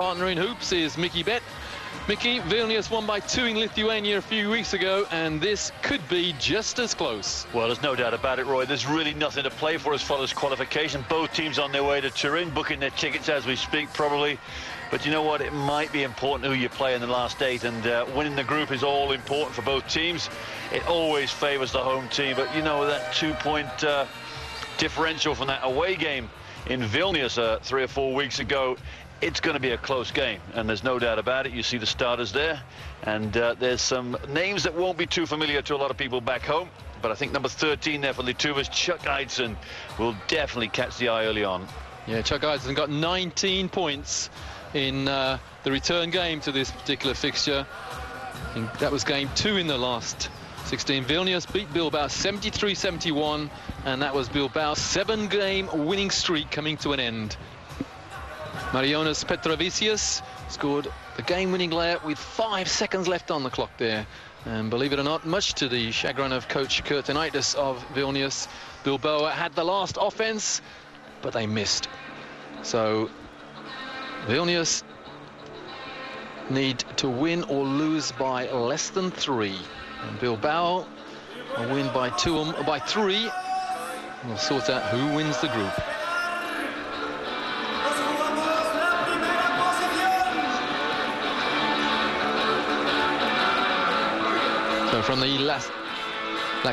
Partner in hoops is Mickey Bet. Mickey, Vilnius won by 2 in Lithuania a few weeks ago, and this could be just as close. Well, there's no doubt about it, Roy. There's really nothing to play for as far as qualification. Both teams on their way to Turin, booking their tickets as we speak, probably. But you know what? It might be important who you play in the last 8, and winning the group is all important for both teams. It always favours the home team, but you know that 2-point differential from that away game in Vilnius 3 or 4 weeks ago, it's going to be a close game, and there's no doubt about it. You see the starters there, and there's some names that won't be too familiar to a lot of people back home, but I think number 13 there for Lietuvos, Chuck Eidson, will definitely catch the eye early on. Yeah, Chuck Eidson got 19 points in the return game to this particular fixture. And that was game 2 in the last 16. Vilnius beat Bilbao 73-71, and that was Bilbao's 7-game winning streak coming to an end. Marijonas Petravicius scored the game-winning layup with 5 seconds left on the clock there. And believe it or not, much to the chagrin of coach Kurtinitis of Vilnius, Bilbao had the last offense, but they missed. So Vilnius need to win or lose by less than 3. And Bilbao will win by 2 or by 3. We'll sort out who wins the group. So from the La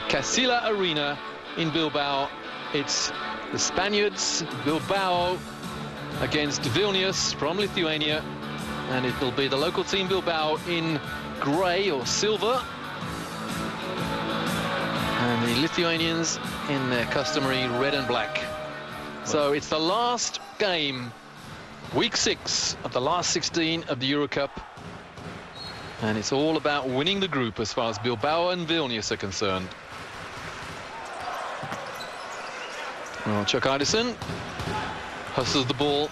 Casilla Arena in Bilbao, it's the Spaniards, Bilbao against Vilnius from Lithuania, and it will be the local team Bilbao in grey or silver, and the Lithuanians in their customary red and black. So it's the last game, week 6 of the last 16 of the Eurocup. And it's all about winning the group as far as Bilbao and Vilnius are concerned. Well, Chuck Eidson hustles the ball,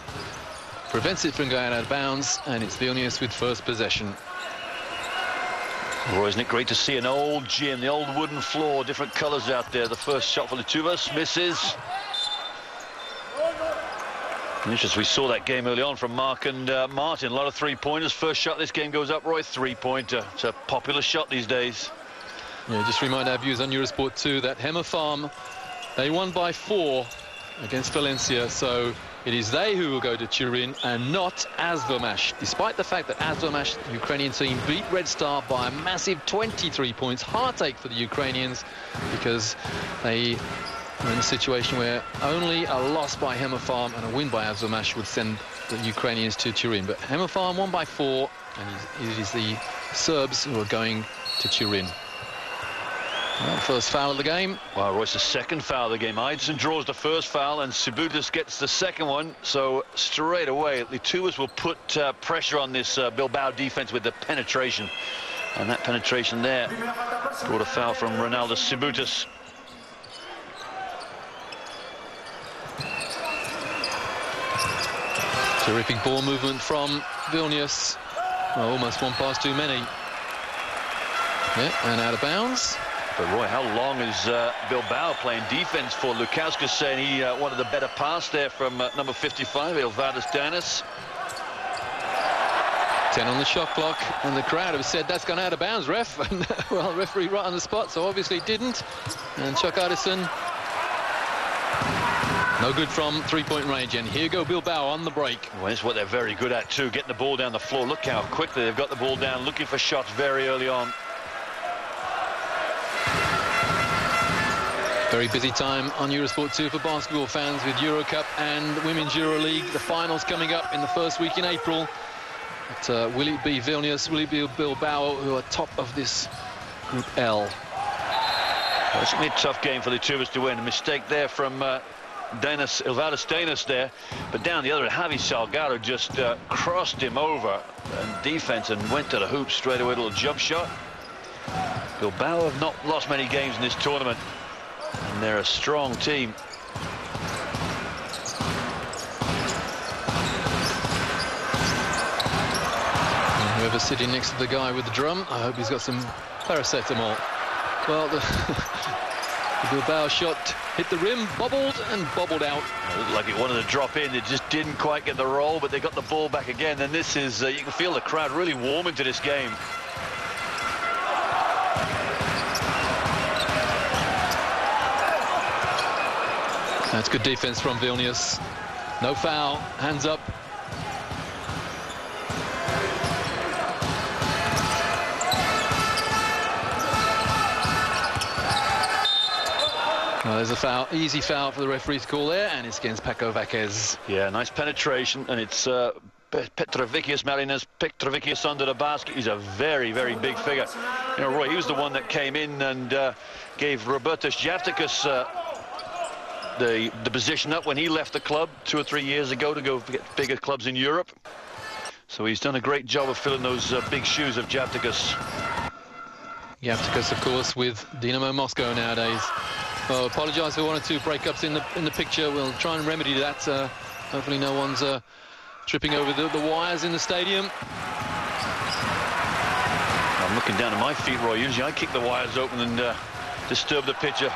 prevents it from going out of bounds, and it's Vilnius with first possession. Roy, isn't it great to see an old gym, the old wooden floor, different colours out there. The first shot for Lietuvos misses. Interesting, we saw that game early on from Mark and Martin. A lot of 3-pointers. First shot this game goes up, Roy, 3-pointer. It's a popular shot these days. Yeah, just remind our viewers on Eurosport 2 that Hemmer Farm, they won by 4 against Valencia, so it is they who will go to Turin and not Azovmash, despite the fact that Azovmash, the Ukrainian team, beat Red Star by a massive 23 points. Heartache for the Ukrainians, because they are in a situation where only a loss by Hemmer Farm and a win by Azovmash would send the Ukrainians to Turin. But Hemmer Farm won by 4, and it is the Serbs who are going to Turin. Well, first foul of the game. Well, Royce, the second foul of the game. Eidson draws the first foul, and Sibutis gets the second one. So straight away, Lietuvos will put pressure on this Bilbao defense with the penetration. And that penetration there brought a foul from Ronaldo Sibutis. Terrific ball movement from Vilnius. Well, almost one pass too many. Yeah, and out of bounds. But Roy, how long is Bilbao playing defense for? Lukauskas saying he wanted a better pass there from number 55, Ilvadas Danis. 10 on the shot clock, and the crowd have said that's gone out of bounds, ref. And, well, referee right on the spot, so obviously didn't. And Chuck Eidson, no good from 3-point range. And here go Bilbao on the break. Well, that's what they're very good at too, getting the ball down the floor. Look how quickly they've got the ball down, looking for shots very early on. Very busy time on Eurosport 2 for basketball fans with Eurocup and Women's EuroLeague. The finals coming up in the first week in April. But, will it be Vilnius? Will it be Bilbao, who are top of this Group L? Well, it's going to be a tough game for the Lietuvos to win. A mistake there from Ilvadas Danis there. But down the other, Javi Salgado just crossed him over in defense and went to the hoop straight away. A little jump shot. Bilbao have not lost many games in this tournament, and they're a strong team. And whoever's sitting next to the guy with the drum, I hope he's got some paracetamol. Well, The Bilbao shot hit the rim, bobbled and bobbled out. It looked like it wanted to drop in. It just didn't quite get the roll, but they got the ball back again. And this is, you can feel the crowd really warming to this game. That's good defense from Vilnius. No foul, hands up. Well, there's a foul, easy foul for the referee to call there, and it's against Paco Vaquez. Yeah, nice penetration, and it's Petrovicius, Marinas Petrovicius under the basket. He's a very, very big figure. You know, Roy, he was the one that came in and gave Robertas Javtikas the position up when he left the club 2 or 3 years ago to go get bigger clubs in Europe. So he's done a great job of filling those big shoes of Javtikas. Javtikas, of course, with Dynamo Moscow nowadays. Well, apologise for 1 or 2 breakups in the picture. We'll try and remedy that. Hopefully no one's tripping over the wires in the stadium. I'm looking down at my feet, Roy. Usually I kick the wires open and disturb the pitcher.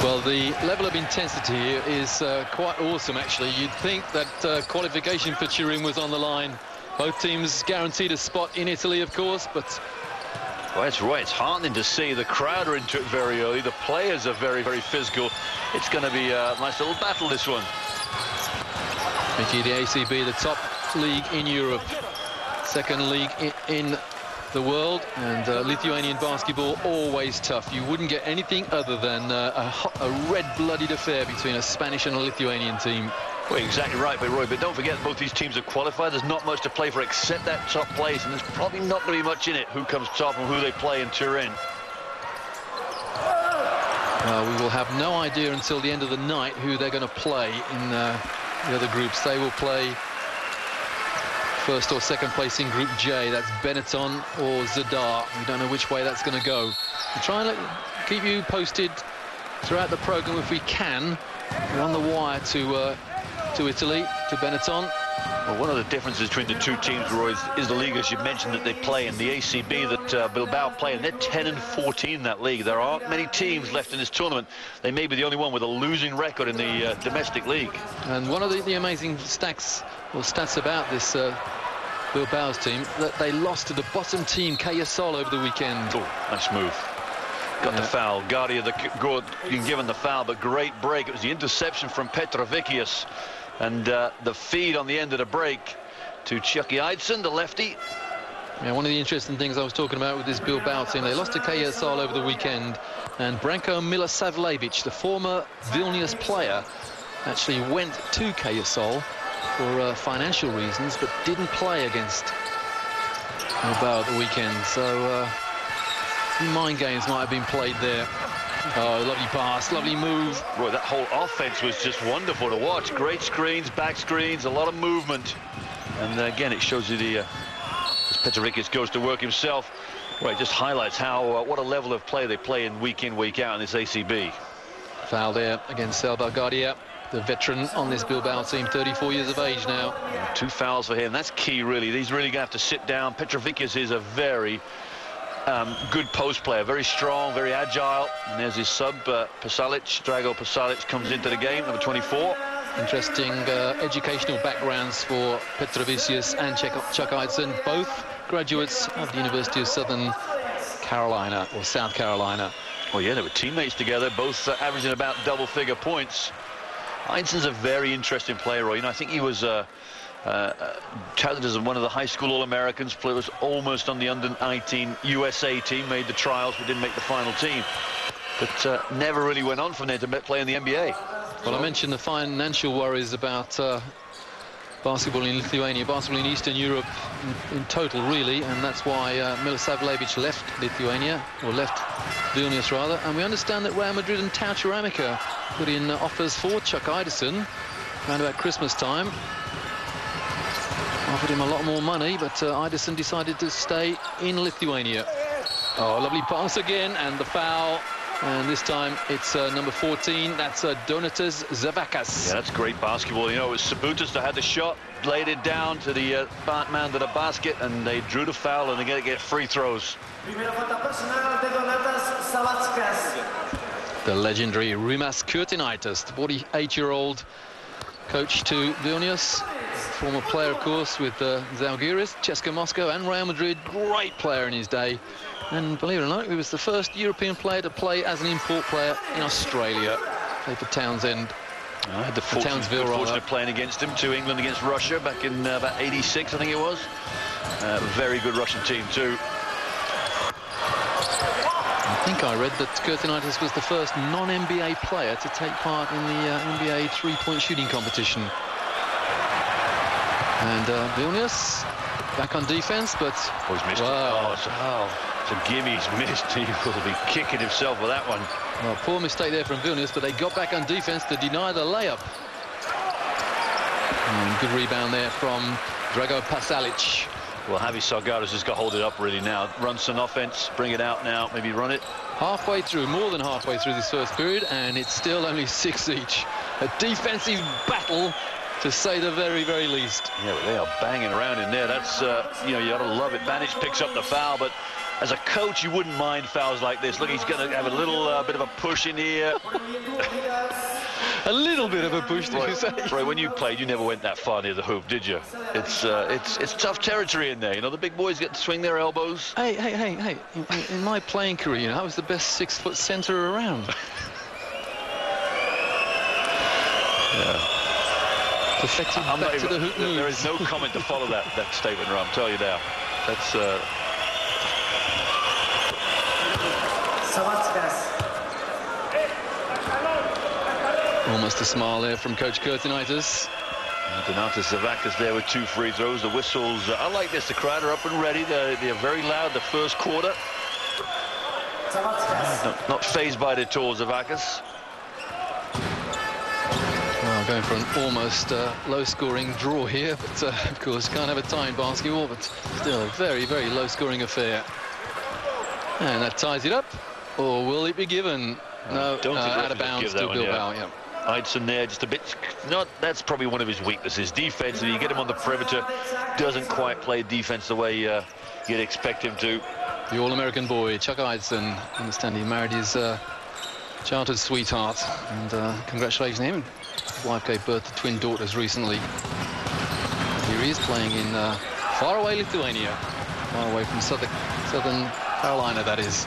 Well, the level of intensity here is quite awesome, actually. You'd think that qualification for Turin was on the line. Both teams guaranteed a spot in Italy, of course, but... Well, that's right. It's heartening to see. The crowd are into it very early. The players are very, very physical. It's going to be a nice little battle, this one. Mickey, the ACB, the top league in Europe, second league in the world, and Lithuanian basketball always tough. You wouldn't get anything other than a red-blooded affair between a Spanish and a Lithuanian team. Well, exactly right, but Roy, but don't forget both these teams have qualified. There's not much to play for except that top place, and there's probably not going to be much in it who comes top and who they play in Turin. We will have no idea until the end of the night who they're going to play in the other groups. They will play first or second place in Group J. That's Benetton or Zadar. We don't know which way that's going to go. We'll try and keep you posted throughout the program if we can. We're on the wire to Italy, to Benetton. Well, one of the differences between the two teams, Roy, is the league, as you mentioned, that they play in, the ACB that Bilbao play in. They're 10 and 14 that league. There aren't many teams left in this tournament. They may be the only one with a losing record in the domestic league. And one of the amazing stats about this Bilbao's team, that they lost to the bottom team, Cayasol, over the weekend. Oh, nice move. Got the foul. Guardia being given the foul, but great break. It was the interception from Petrovicius. And the feed on the end of the break to Chucky Eidson, the lefty. Yeah, one of the interesting things I was talking about with this Bilbao team, they lost to Cayasol over the weekend, and Branko Milosavljevic, the former Vilnius player, actually went to Cayasol for financial reasons, but didn't play against Bilbao at the weekend. So mind games might have been played there. Oh, lovely pass, lovely move. Boy, that whole offense was just wonderful to watch. Great screens, back screens, a lot of movement. And again, it shows you as Petrovicius goes to work himself. Well, it just highlights how what a level of play they play in, week in, week out in this ACB. Foul there against Selva Guardia, the veteran on this Bilbao team, 34 years of age now. 2 fouls for him. That's key, really. He's really going to have to sit down. Petrovicius is a very good post player, very strong, very agile. And there's his sub, Pasalic. Drago Pasalic comes into the game, number 24. Interesting educational backgrounds for Petrovicius and Chuck Eidson, both graduates of the University of Southern Carolina, or South Carolina. Well, yeah, they were teammates together, both averaging about double-figure points. Eidson's a very interesting player, Roy. You know, I think he was touted as one of the high school All-Americans, was almost on the under-19 USA team, made the trials but didn't make the final team. But never really went on from there to play in the NBA. Well, I mentioned the financial worries about basketball in Lithuania, basketball in Eastern Europe in total, really, and that's why Milosavljevic left Lithuania, or left Vilnius, rather. And we understand that Real Madrid and Tau Ceramica put in offers for Chuck Eidson around about Christmas time. Offered him a lot more money, but Eidson decided to stay in Lithuania. Oh, lovely pass again, and the foul And this time it's number 14. That's Donatas Zavakas. Yeah, that's great basketball. You know, it was Sabutas that had the shot, laid it down to the man to the basket, and they drew the foul, and they're going to get free throws. The legendary Rimas Kurtinaitis, the 48-year-old coach to Vilnius. Former player, of course, with Zalgiris, CSKA Moscow and Real Madrid. Great player in his day. And believe it or not, he was the first European player to play as an import player in Australia. Played for Townsend. I had the fortune playing against him to England against Russia back in about 86, I think it was. Very good Russian team, too. I think I read that Kurtinaitis was the first non-NBA player to take part in the NBA three-point shooting competition. And Vilnius back on defense, but... Oh, he's missed it. Oh, it's a gimme. He's missed. He will be kicking himself with that one. Well, poor mistake there from Vilnius, but they got back on defense to deny the layup. And good rebound there from Drago Pasalic. Well, Javi Salgado's just got to hold it up really now. Run some offense, bring it out now, maybe run it. Halfway through, more than halfway through this first period, and it's still only 6 each. A defensive battle, to say the very, very least. Yeah, but they are banging around in there. That's, you know, you got to love it. Banic picks up the foul, but as a coach, you wouldn't mind fouls like this. Look, he's going to have a little bit of a push in here. A little bit of a push, did you say? Roy, when you played, you never went that far near the hoop, did you? It's tough territory in there. You know, the big boys get to swing their elbows. Hey. In my playing career, you know, I was the best 6-foot centre around. Yeah. Perfected back to the hoop move. There is no comment to follow that statement, Ram. I'll tell you now. That's... Almost a smile there from Coach Kurtinaitis. Donatas Zavakas there with 2 free throws. The whistles, I like this. The crowd are up and ready. They're very loud the first quarter. Not fazed by it at all, Zavakas. Well, going for an almost low-scoring draw here, but of course can't have a tie in basketball, but still a very, very low-scoring affair. And that ties it up, or will it be given? No, out of bounds to Bilbao. Yeah. Eidson there, just a bit. That's probably one of his weaknesses. Defense, you get him on the perimeter, doesn't quite play defense the way you'd expect him to. The All-American boy, Chuck Eidson. I understand he married his childhood sweetheart, and congratulations to him. His wife gave birth to twin daughters recently. Here he is playing in faraway Lithuania, far away from southern Carolina, that is.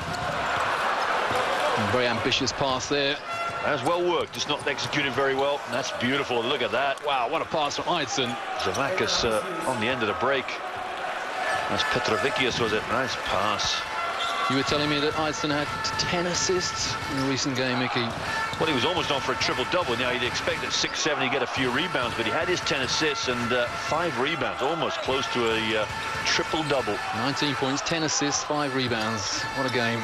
And very ambitious pass there. That's well worked, just not executed very well. That's beautiful. Look at that. Wow, what a pass from Eidson. Zavakas on the end of the break. That's Petrovicius, was it? Nice pass. You were telling me that Eidson had 10 assists in the recent game, Mickey. Well, he was almost on for a triple-double. Now, you'd expect at 6'7" he'd get a few rebounds, but he had his 10 assists and 5 rebounds, almost close to a triple-double. 19 points, 10 assists, 5 rebounds. What a game.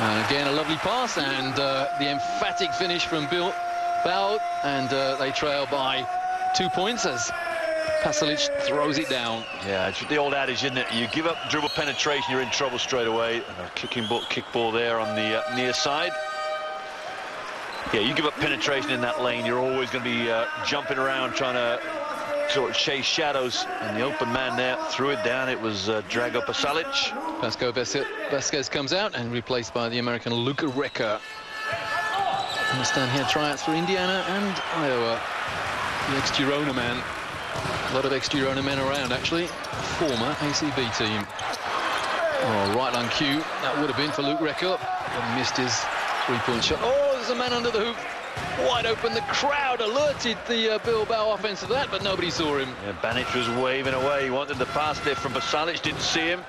And again, a lovely pass, and the emphatic finish from Bilbao, and they trail by 2 points as Pasalic throws it down. Yeah, it's the old adage, isn't it? You give up dribble penetration, you're in trouble straight away. And a kick ball there on the near side. Yeah, you give up penetration in that lane, you're always going to be jumping around trying to sort of chase shadows, and the open man there threw it down. It was Drago Pasalic. Vasco Vasquez comes out and replaced by the American Luka Recker. I understand he had tryouts for Indiana and Iowa. The ex-Girona man. A lot of ex-Girona men around, actually. Former ACB team. Oh, right on cue. That would have been for Luke Recker. But missed his three-point shot. Oh, there's a man under the hoop. Wide open. The crowd alerted the Bilbao offense of that, but nobody saw him. Yeah, Banic was waving away. He wanted the pass there from Pasalic. Didn't see him.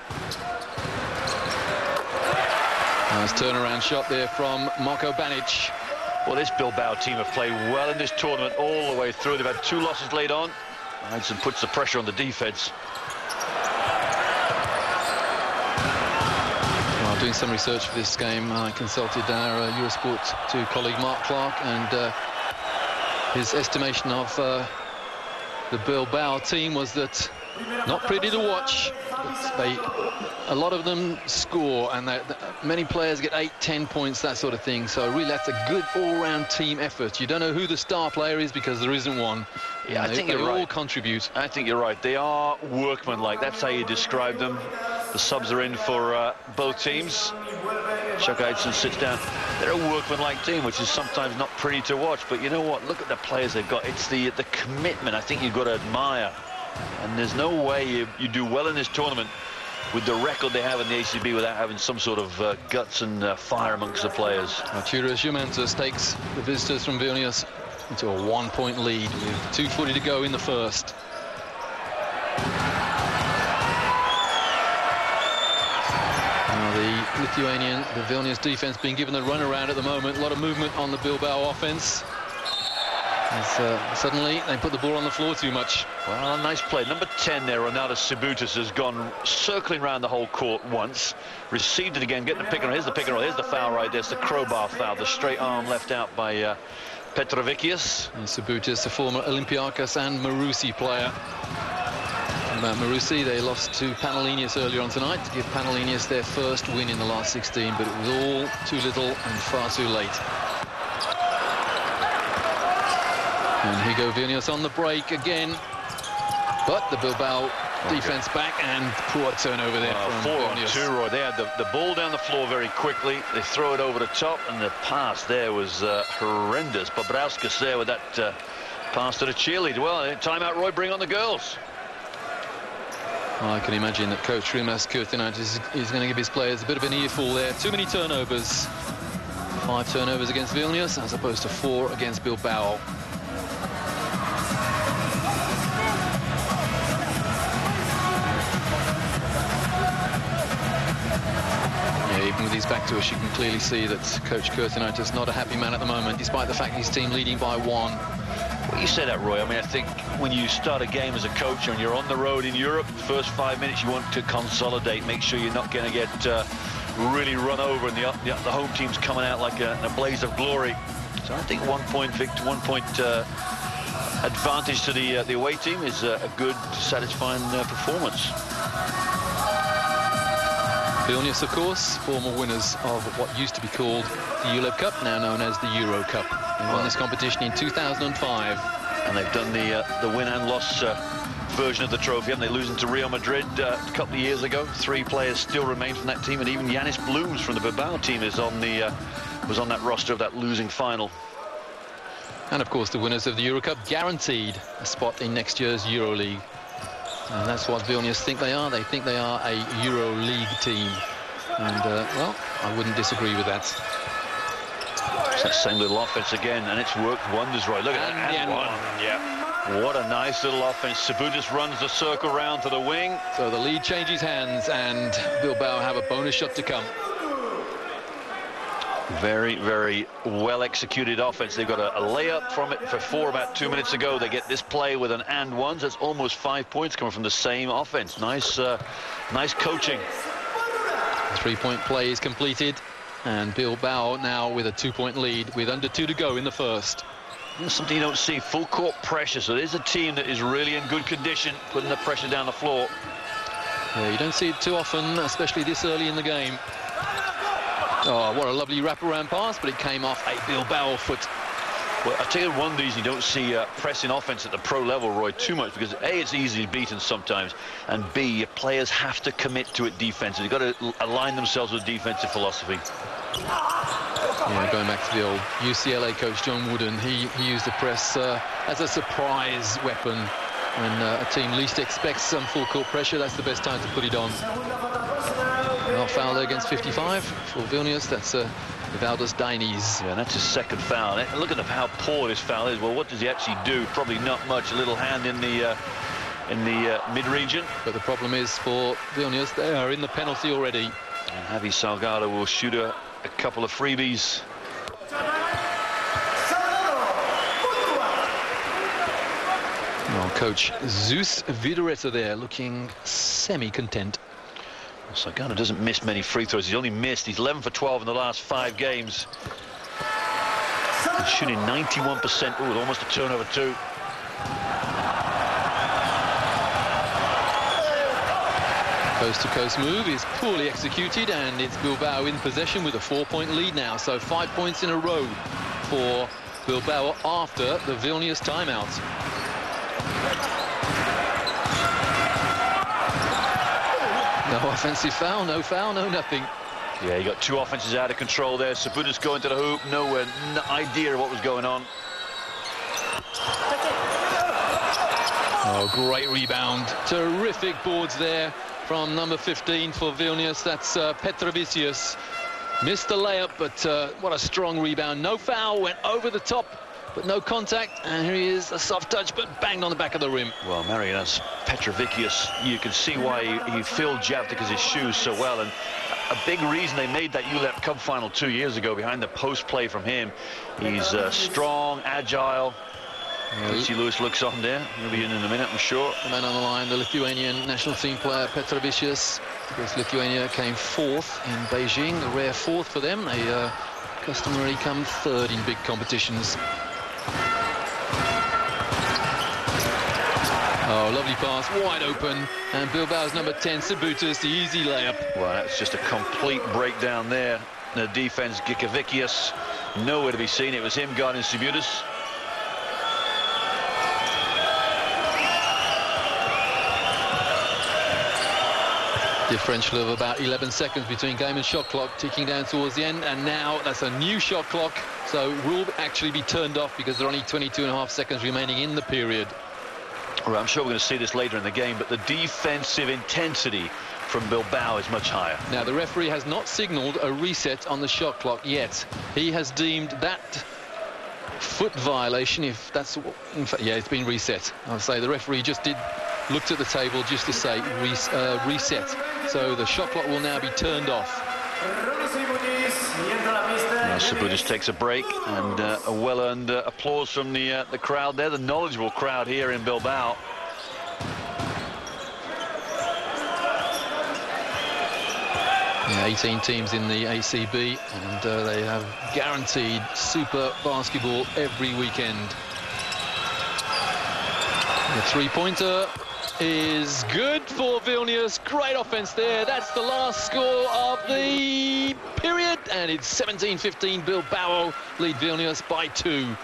Nice turnaround shot there from Marko Banic. Well, this Bilbao team have played well in this tournament all the way through. They've had 2 losses laid on. Eidson puts the pressure on the defense. Well, doing some research for this game, I consulted our Eurosport 2 colleague Mark Clark, and his estimation of the Bilbao team was that Not pretty to watch. A lot of them score, and many players get 8, 10 points, that sort of thing. So really, that's a good all-round team effort. You don't know who the star player is because there isn't one. Yeah, I think you're right. They all contribute. I think you're right. They are workmanlike. That's how you describe them. The subs are in for both teams. Chuck Eidson sits down. They're a workmanlike team, which is sometimes not pretty to watch. But you know what? Look at the players they've got. It's the commitment I think you've got to admire. And there's no way you do well in this tournament with the record they have in the ACB without having some sort of guts and fire amongst the players. Arturas Jumentas takes the visitors from Vilnius into a 1-point lead with 2:40 to go in the first. Now the Vilnius defense being given the runaround at the moment. A lot of movement on the Bilbao offense. As, suddenly they put the ball on the floor too much. Well, a nice play. Number 10 there, Ronaldo Sibutis, has gone circling around the whole court once. Received it again, getting the pick and roll. Here's the pick and roll. Here's the foul right there. It's the crowbar foul. The straight arm left out by Petrovicius. And Sibutis, a former Olympiakos and Marousi player. And about Marousi, they lost to Panellinius earlier on tonight to give Panellinius their first win in the last 16, but it was all too little and far too late. And here go Vilnius on the break again. But the Bilbao defense back, and poor turnover there from 4 Vilnius. on 2, Roy. They had the ball down the floor very quickly. They throw it over the top, and the pass there was horrendous. Bobrauskas there with that pass to the cheerleader. Well, timeout, Roy, bring on the girls. Well, I can imagine that Coach Rimas Kurtinaitis is going to give his players a bit of an earful there. Too many turnovers. 5 turnovers against Vilnius as opposed to 4 against Bilbao. Even with his back to us, you can clearly see that Coach Kurtinaitis is not a happy man at the moment, despite the fact his team leading by 1. Well, you say that, Roy. I mean, I think when you start a game as a coach and you're on the road in Europe, the first 5 minutes you want to consolidate, make sure you're not going to get really run over, and the home team's coming out like a blaze of glory. So I think 1 point advantage to the away team is a good, satisfying performance. Vilnius, of course, former winners of what used to be called the Eurocup, now known as the Eurocup. They won this competition in 2005. And they've done the win and loss version of the trophy, haven't they? Losing to Real Madrid a couple of years ago. 3 players still remain from that team, and even Yanis Blooms from the Bilbao team is on was on that roster of that losing final. And of course, the winners of the Eurocup guaranteed a spot in next year's EuroLeague. And that's what Vilnius think they are. They think they are a EuroLeague team. And, well, I wouldn't disagree with that. It's that same little offense again, and it's worked wonders, Roy. Look at that. And 1. Yeah. What a nice little offense. Sibutis runs the circle round to the wing. So the lead changes hands, and Bilbao have a bonus shot to come. Very, very well executed offense. They've got a layup from it for 4 about 2 minutes ago. They get this play with an and 1. That's almost 5 points coming from the same offense. Nice coaching. The 3-point play is completed, and Bilbao now with a 2-point lead with under 2 to go in the first. Something you don't see, full court pressure. So there's a team that is really in good condition, putting the pressure down the floor. Yeah, you don't see it too often, especially this early in the game. Oh, what a lovely wraparound pass, but it came off a Bilbao foot. Well, I tell you one reason you don't see pressing offense at the pro level, Roy, too much, because A, it's easily beaten sometimes, and B, your players have to commit to it defensively. You've got to align themselves with defensive philosophy. Yeah, going back to the old UCLA coach John Wooden, he used the press as a surprise weapon. When a team least expects some full court pressure, that's the best time to put it on. Well, foul there against 55 for Vilnius. That's Valdas Dainis. Yeah, that's his second foul. Look at how poor this foul is. Well, what does he actually do? Probably not much. A little hand in the mid-region. But the problem is for Vilnius, they are in the penalty already. And Javi Salgado will shoot a couple of freebies. Well, Coach Zeus Vidareta there looking semi-content. Salgado doesn't miss many free throws. He's 11 for 12 in the last 5 games. He's shooting 91%. Oh, almost a turnover too. Coast-to-coast move is poorly executed, and it's Bilbao in possession with a 4-point lead now. So 5 points in a row for Bilbao after the Vilnius timeout. No offensive foul, no nothing. Yeah, you got two offenses out of control there. Sabutis going to the hoop, no idea what was going on. Oh, great rebound. Terrific boards there from number 15 for Vilnius. That's Petrovicius. Missed the layup, but what a strong rebound. No foul, went over the top, but no contact. And here he is, a soft touch, but banged on the back of the rim. Well, Marianas Petrovicius, you can see why he filled Javdika's shoes so well. And a big reason they made that Eurocup final 2 years ago behind the post play from him. He's strong, agile. See Lewis looks on there. He'll be in a minute, I'm sure. The man on the line, the Lithuanian national team player Petrovicius. Because Lithuania came fourth in Beijing, a rare fourth for them. They customarily come third in big competitions. Oh, lovely pass, wide open. And Bilbao's number 10, Sabutis, the easy layup. Well, that's just a complete breakdown there. The defense, Gikavicius, nowhere to be seen. It was him guarding Sabutis. Differential of about 11 seconds between game and shot clock, ticking down towards the end, and now that's a new shot clock, so will actually be turned off because there are only 22.5 seconds remaining in the period. Well, I'm sure we're going to see this later in the game, but the defensive intensity from Bilbao is much higher. Now, the referee has not signaled a reset on the shot clock yet. He has deemed that foot violation, if that's, in fact, yeah, it's been reset. I'll say the referee just looked at the table just to say reset. So the shot clock will now be turned off. Now Sabutis takes a break, and a well-earned applause from the crowd there, the knowledgeable crowd here in Bilbao. Yeah, 18 teams in the ACB, and they have guaranteed super basketball every weekend. The three-pointer is good for Vilnius. Great offense there. That's the last score of the period, and it's 17-15. Bilbao lead Vilnius by 2.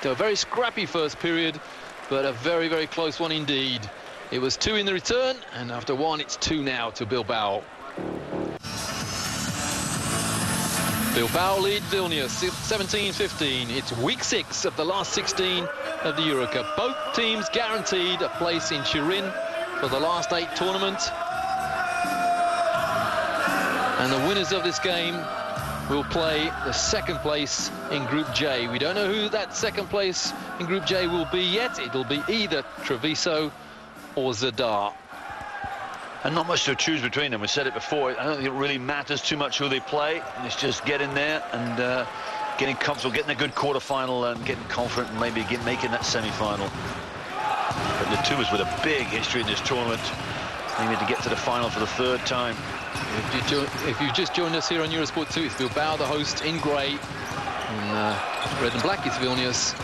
So a very scrappy first period, but a very, very close one indeed. It was 2 in the return, and after 1, it's 2 now to Bilbao. Bilbao lead Vilnius 17-15. It's week 6 of the last 16 of the Eurocup. Both teams guaranteed a place in Turin for the last 8 tournament. And the winners of this game will play the second place in Group J. We don't know who that second place in Group J will be yet. It'll be either Treviso or Zadar. And not much to choose between them. We said it before. I don't think it really matters too much who they play. It's just get in there and getting comfortable, getting a good quarterfinal and getting confident and maybe making that semi-final. But Lietuvos with a big history in this tournament, aiming to get to the final for the 3rd time. If you've just joined us here on Eurosport 2, it's Bilbao, the host, in grey. And red and black is Vilnius.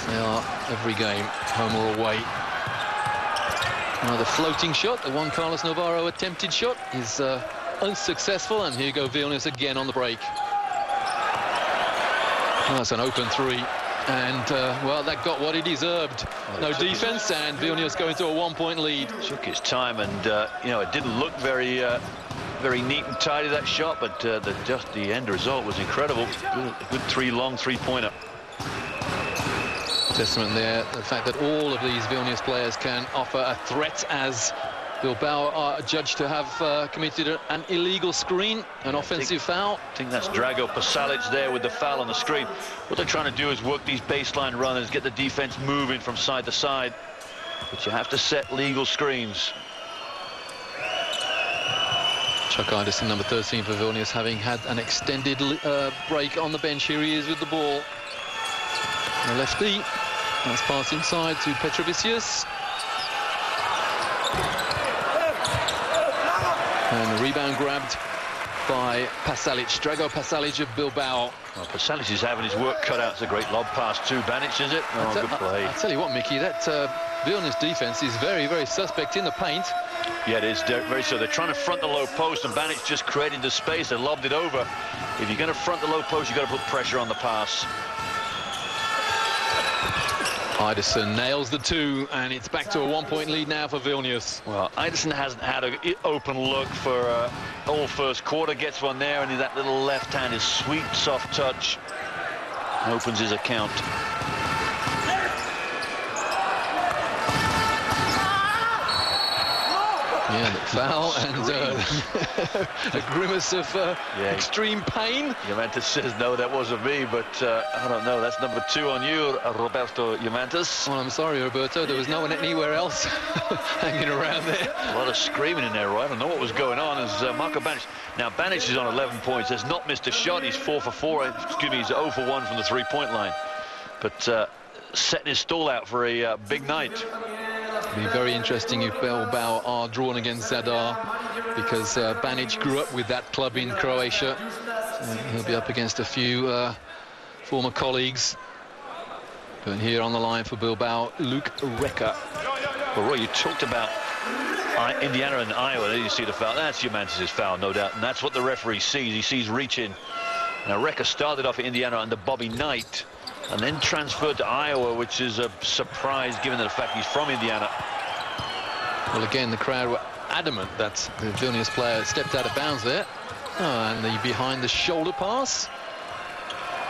They are every game, home or away. Now the floating shot, the Juan Carlos Navarro attempted shot, is unsuccessful, and here go Vilnius again on the break. Oh, that's an open 3, and well, that got what he deserved. No defense, and Vilnius going to a 1-point lead. Took his time, and you know, it didn't look very neat and tidy, that shot, but just the end result was incredible. Good long three-pointer. Testament there, the fact that all of these Vilnius players can offer a threat, as Bilbao are judged to have committed an illegal screen, an offensive foul. I think that's Drago Pasalic there with the foul on the screen. What they're trying to do is work these baseline runners, get the defense moving from side to side. But you have to set legal screens. Chuck Anderson, number 13 for Vilnius, having had an extended break on the bench. Here he is with the ball. The lefty. Nice pass inside to Petrovicius. And the rebound grabbed by Pasalic, Drago Pasalic of Bilbao. Well, Pasalic is having his work cut out. It's a great lob pass to Banic, is it? Oh, good play. I'll tell you what, Mickey, that Vilnius defence is very, very suspect in the paint. Yeah, it is very so. They're trying to front the low post, and Banic just created the space. They lobbed it over. If you're going to front the low post, you've got to put pressure on the pass. Rytas nails the 2, and it's back to a 1-point lead now for Vilnius. Well, Rytas hasn't had an open look for all first quarter. Gets one there, and that little left hand is sweet, soft touch. Opens his account. Yeah, the foul and a grimace of extreme pain. Juventus says, no, that wasn't me, but I don't know. That's number 2 on you, Roberto Juventus. Well, I'm sorry, Roberto. There was no one anywhere else hanging around there. A lot of screaming in there, right? I don't know what was going on as Marco Banic. Now, Banic is on 11 points. Has not missed a shot. He's 4 for 4. Excuse me, he's 0 for 1 from the 3-point line. But setting his stall out for a big night. It'll be very interesting if Bilbao are drawn against Zadar, because Banic grew up with that club in Croatia. So he'll be up against a few former colleagues. But here on the line for Bilbao, Luke Reka. Well, Roy, you talked about Indiana and Iowa. There you see the foul. That's Juventus' foul, no doubt. And that's what the referee sees. He sees reaching. Now, Reka started off at Indiana under Bobby Knight, and then transferred to Iowa, which is a surprise given the fact he's from Indiana. Well, again, the crowd were adamant that the Vilnius player stepped out of bounds there. Oh, and the behind the shoulder pass.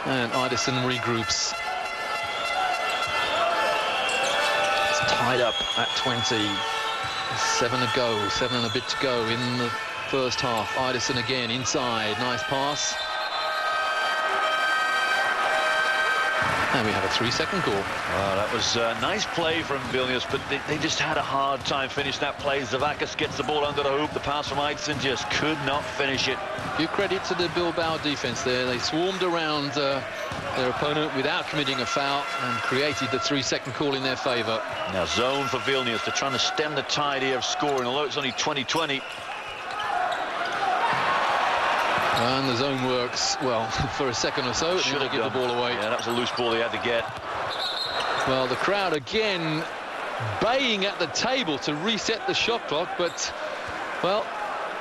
And Rytas regroups. It's tied up at 20. 7 to go, 7 and a bit to go in the first half. Rytas again inside, nice pass. And we have a 3-second call. Well, that was a nice play from Vilnius, but they just had a hard time finishing that play. Zavakis gets the ball under the hoop. The pass from Aitson just could not finish it. Give credit to the Bilbao defense there. They swarmed around their opponent without committing a foul and created the 3-second call in their favor. Now zone for Vilnius. They're trying to stem the tide here of scoring, although it's only 20-20. And the zone works, well, for a second or so. Should have give the ball away. Yeah, that was a loose ball he had to get. Well, the crowd again baying at the table to reset the shot clock, but, well,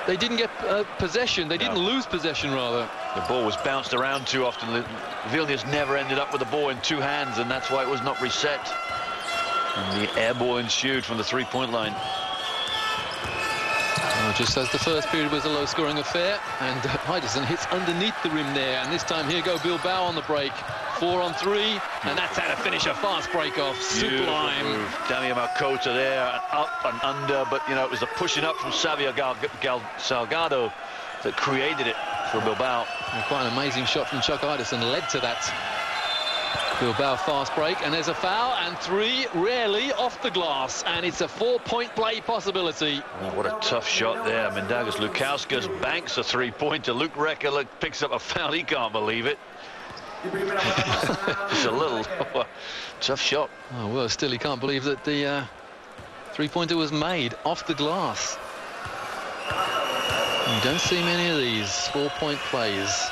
they didn't get possession. They didn't lose possession, rather. The ball was bounced around too often. Vilnius never ended up with the ball in 2 hands, and that's why it was not reset. And the air ball ensued from the 3-point line. Well, just as the first period was a low-scoring affair, and Rytas hits underneath the rim there, and this time here go Bilbao on the break. 4 on 3, and that's how to finish a fast break-off. Sublime. Damian Marcota there, and up and under, but, you know, it was the pushing up from Xavier Salgado that created it for Bilbao. And quite an amazing shot from Chuck Rytas led to that Bilbao fast break, and there's a foul, and 3 rarely off the glass, and it's a 4-point play possibility. Oh, what a tough shot there. Mindaugas Lukauskas banks a 3-pointer. Luke Reka picks up a foul. He can't believe it. It's a little tough shot. Oh, well, still he can't believe that the 3-pointer was made off the glass. You don't see many of these 4-point plays.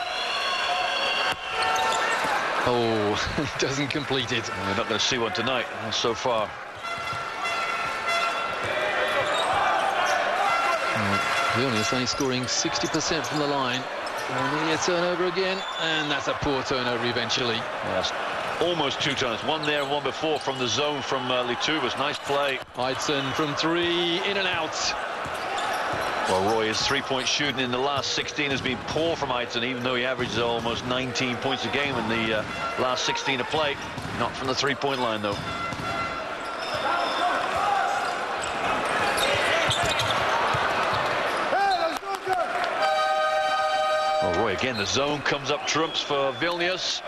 Oh, he doesn't complete it. We're not going to see one tonight so far. Vilnius only scoring 60% from the line. Nearly a turnover again, and that's a poor turnover eventually. Yes, almost 2 times. One there and one before from the zone from Lietuvos. Nice play. Aitson from 3, in and out. Well, Roy, his 3-point shooting in the last 16 has been poor from Aitson, even though he averages almost 19 points a game in the last 16 of play. Not from the 3-point line, though. Well, Roy, again, the zone comes up trumps for Vilnius.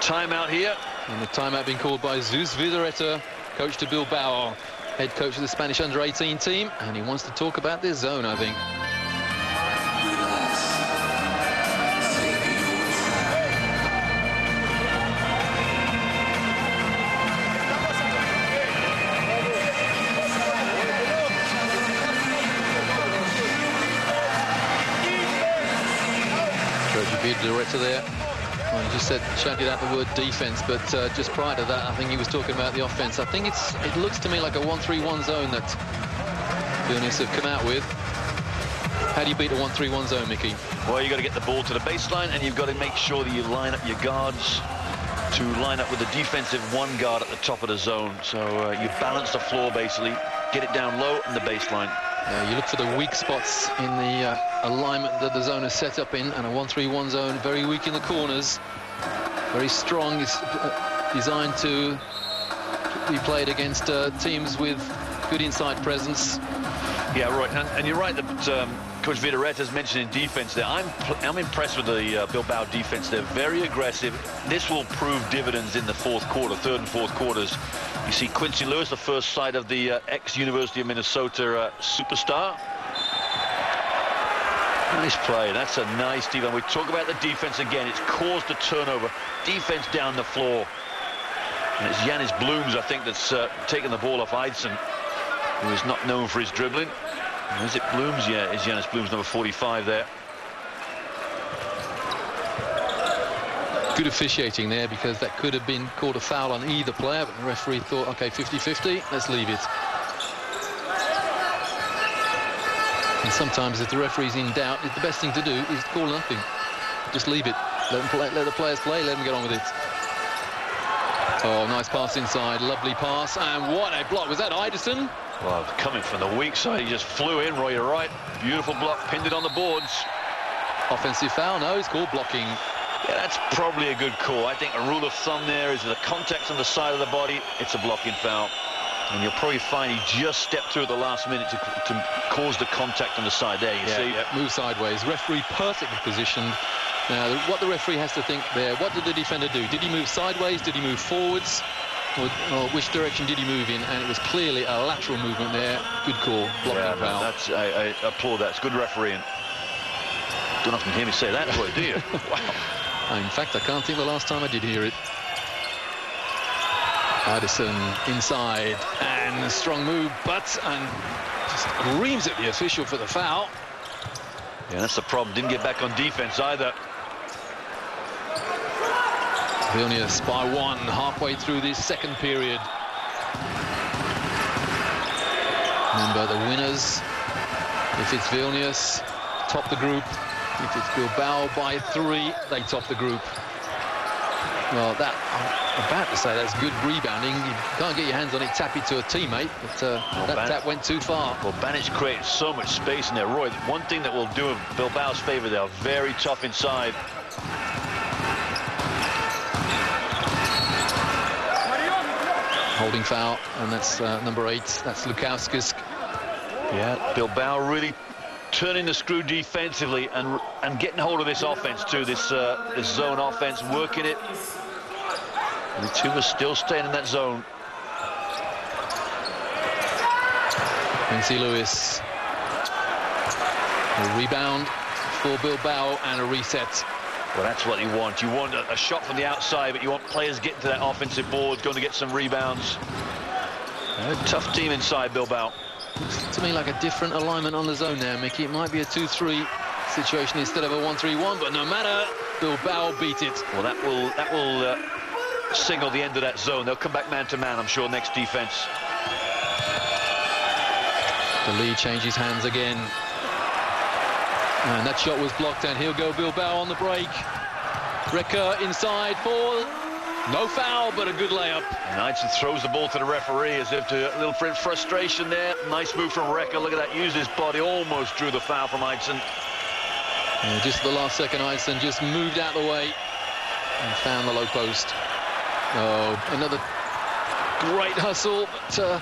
Timeout here. And the timeout being called by Zeus Vidareta, coach to Bilbao, head coach of the Spanish under-18 team, and he wants to talk about this zone, I think. director there. Well, he just shouted out the word defense, but just prior to that, I think he was talking about the offense. I think it looks to me like a 1-3-1 zone that Vilnius have come out with. How do you beat a 1-3-1 zone, Mickey? Well, you've got to get the ball to the baseline, and you've got to make sure that you line up your guards to line up with the defensive one guard at the top of the zone. So you balance the floor, basically, get it down low and the baseline. You look for the weak spots in the alignment that the zone is set up in, and a 1-3-1 zone, very weak in the corners, very strong. It's designed to be played against teams with good inside presence. Yeah, right, and you're right that Coach Rytas has mentioned in defense there. I'm impressed with the Bilbao defense. They're very aggressive. This will prove dividends in the fourth quarter, third and fourth quarters. You see Quincy Lewis, the first sight of the ex-University of Minnesota superstar. Nice play. That's a nice defense. We talk about the defense again. It's caused a turnover. Defense down the floor. And it's Janis Blooms, I think, that's taken the ball off Eidson, who is not known for his dribbling. Is it Blooms? Yeah, it's Janis Blooms, number 45 there. Good officiating there, because that could have been called a foul on either player, but the referee thought, okay, 50-50, let's leave it. And sometimes if the referee's in doubt, the best thing to do is call nothing. Just leave it. Let the players play, let them get on with it. Oh, nice pass inside, lovely pass, and what a block. Was that Iderson? Well, coming from the weak side, he just flew in, Roy, you're right. Beautiful block, pinned it on the boards. Offensive foul? No, it's called blocking. Yeah, that's probably a good call. I think a rule of thumb there is the contact on the side of the body, it's a blocking foul. And you'll probably find he just stepped through at the last minute to cause the contact on the side there, you see. Yeah, move sideways. Referee perfectly positioned. Now, what the referee has to think there, what did the defender do? Did he move sideways? Did he move forwards? Or which direction did he move in? And it was clearly a lateral movement there. Good call, blocking foul. I applaud that. It's good refereeing. Don't often hear me say that, Roy, do you? Wow. In fact, I can't think the last time I did hear it. Addison inside, and a strong move, and just screams at the official for the foul. Yeah, that's the problem. Didn't get back on defense either. Vilnius by one, halfway through this second period. Remember, the winners, if it's Vilnius, top the group. If it's Bilbao by 3, they top the group. Well, I'm about to say that's good rebounding. You can't get your hands on it, tap it to a teammate, but that went too far. Well, Banic created so much space in there. Roy, one thing that will do Bilbao's favour, they are very tough inside. Holding foul, and that's number 8. That's Lukauskas. Yeah, Bilbao really turning the screw defensively and getting hold of this offense too, this zone offense, working it. And the two are still staying in that zone. Quincy Lewis. A rebound for Bilbao and a reset. Well, that's what you want. You want a shot from the outside, but you want players getting to that offensive board, going to get some rebounds. A tough team inside Bilbao. Looks to me like a different alignment on the zone there, Mickey. It might be a 2-3 situation instead of a 1-3-1, but no matter, Bilbao beat it. Well, that will signal the end of that zone. They'll come back man to man, I'm sure, next defense. The lead changes hands again. And that shot was blocked, and he'll go Bilbao on the break. Reker inside for no foul, but a good layup. And Eidson throws the ball to the referee as if to a little frustration there. Nice move from Reker. Look at that. Used his body. Almost drew the foul from Eidson. Yeah, just the last second, Eidson just moved out the way and found the low post. Oh, another great hustle, but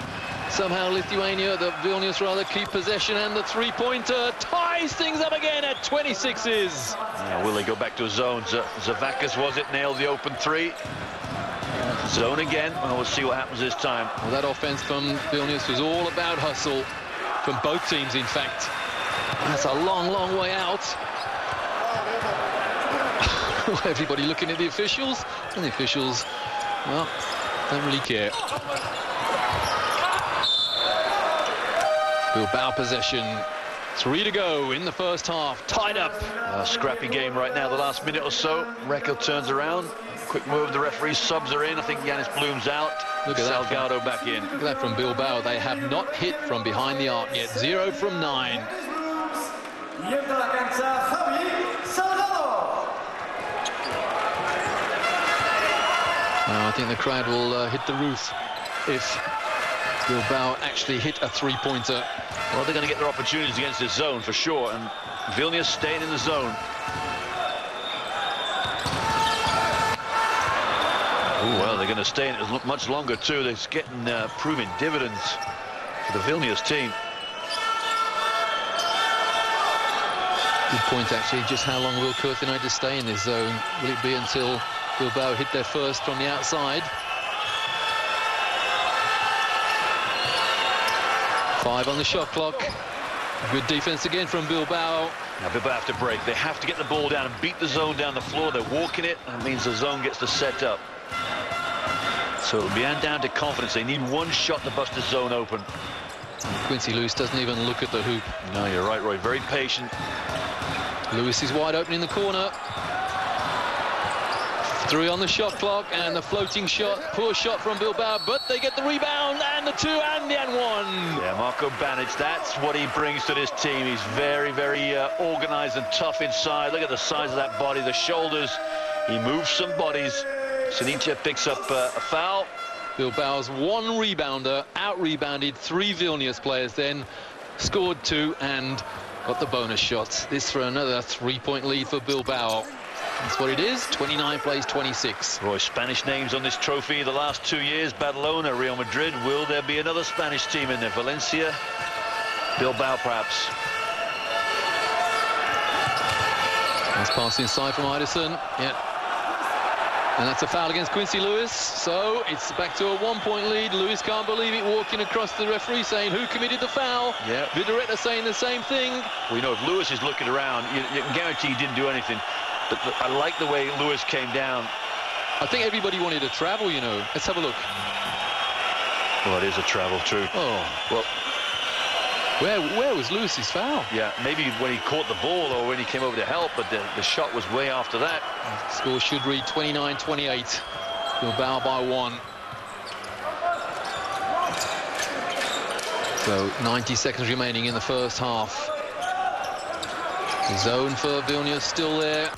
somehow Lithuania, the Vilnius rather, keep possession, and the three-pointer ties things up again at 26s. Yeah, will they go back to a zone? Zavakas, was it, nailed the open 3. Zone again. Well, we'll see what happens this time. Well, that offense from Vilnius was all about hustle from both teams, in fact. That's a long, long way out. Everybody looking at the officials, and the officials, well, don't really care. Bilbao possession. 3 to go in the first half. Tied up. Scrappy game right now, the last minute or so. Record turns around. Quick move, the referee subs are in. I think Yanis Bloom's out. Look at that. Salgado back in. Look at that from Bilbao. They have not hit from behind the arc yet. 0 from 9. I think the crowd will hit the roof if Bilbao actually hit a three-pointer. Well, they're going to get their opportunities against this zone for sure, and Vilnius staying in the zone. Ooh, well, they're going to stay in it much longer too. They're getting proving dividends for the Vilnius team. Good point, actually. Just how long will Kurtinaita stay in this zone? Will it be until Bilbao hit their first from the outside? 5 on the shot clock. Good defense again from Bilbao. Now Bilbao have to break. They have to get the ball down and beat the zone down the floor. They're walking it, and it means the zone gets to set up. So it'll be down to confidence. They need one shot to bust the zone open. Quincy Lewis doesn't even look at the hoop. No, you're right, Roy. Very patient. Lewis is wide open in the corner. 3 on the shot clock, and the floating shot. Poor shot from Bilbao, but they get the rebound, and the 2 and the 1. Yeah, Marko Banic, that's what he brings to this team. He's very, very organized and tough inside. Look at the size of that body, the shoulders. He moves some bodies. Sinicha picks up a foul. Bilbao's 1 rebounder, out-rebounded 3 Vilnius players, then scored 2 and got the bonus shots. This for another 3-point lead for Bilbao. That's what it is. 29 plays 26. Roy, Spanish names on this trophy the last 2 years. Badalona, Real Madrid. Will there be another Spanish team in there? Valencia, Bilbao, perhaps. Nice pass inside from Iderson. Yeah. And that's a foul against Quincy Lewis. So it's back to a 1-point lead. Lewis can't believe it, walking across the referee saying, who committed the foul? Yeah. Vidoretta saying the same thing. Well, you know, if Lewis is looking around, you can guarantee he didn't do anything. But I like the way Lewis came down. I think everybody wanted to travel, you know. Let's have a look. Well, it is a travel, true. Oh. Well, where was Lewis's foul? Yeah, maybe when he caught the ball or when he came over to help, but the shot was way after that. The score should read 29-28. Bilbao by 1. So 90 seconds remaining in the first half. The zone for Vilnius still there.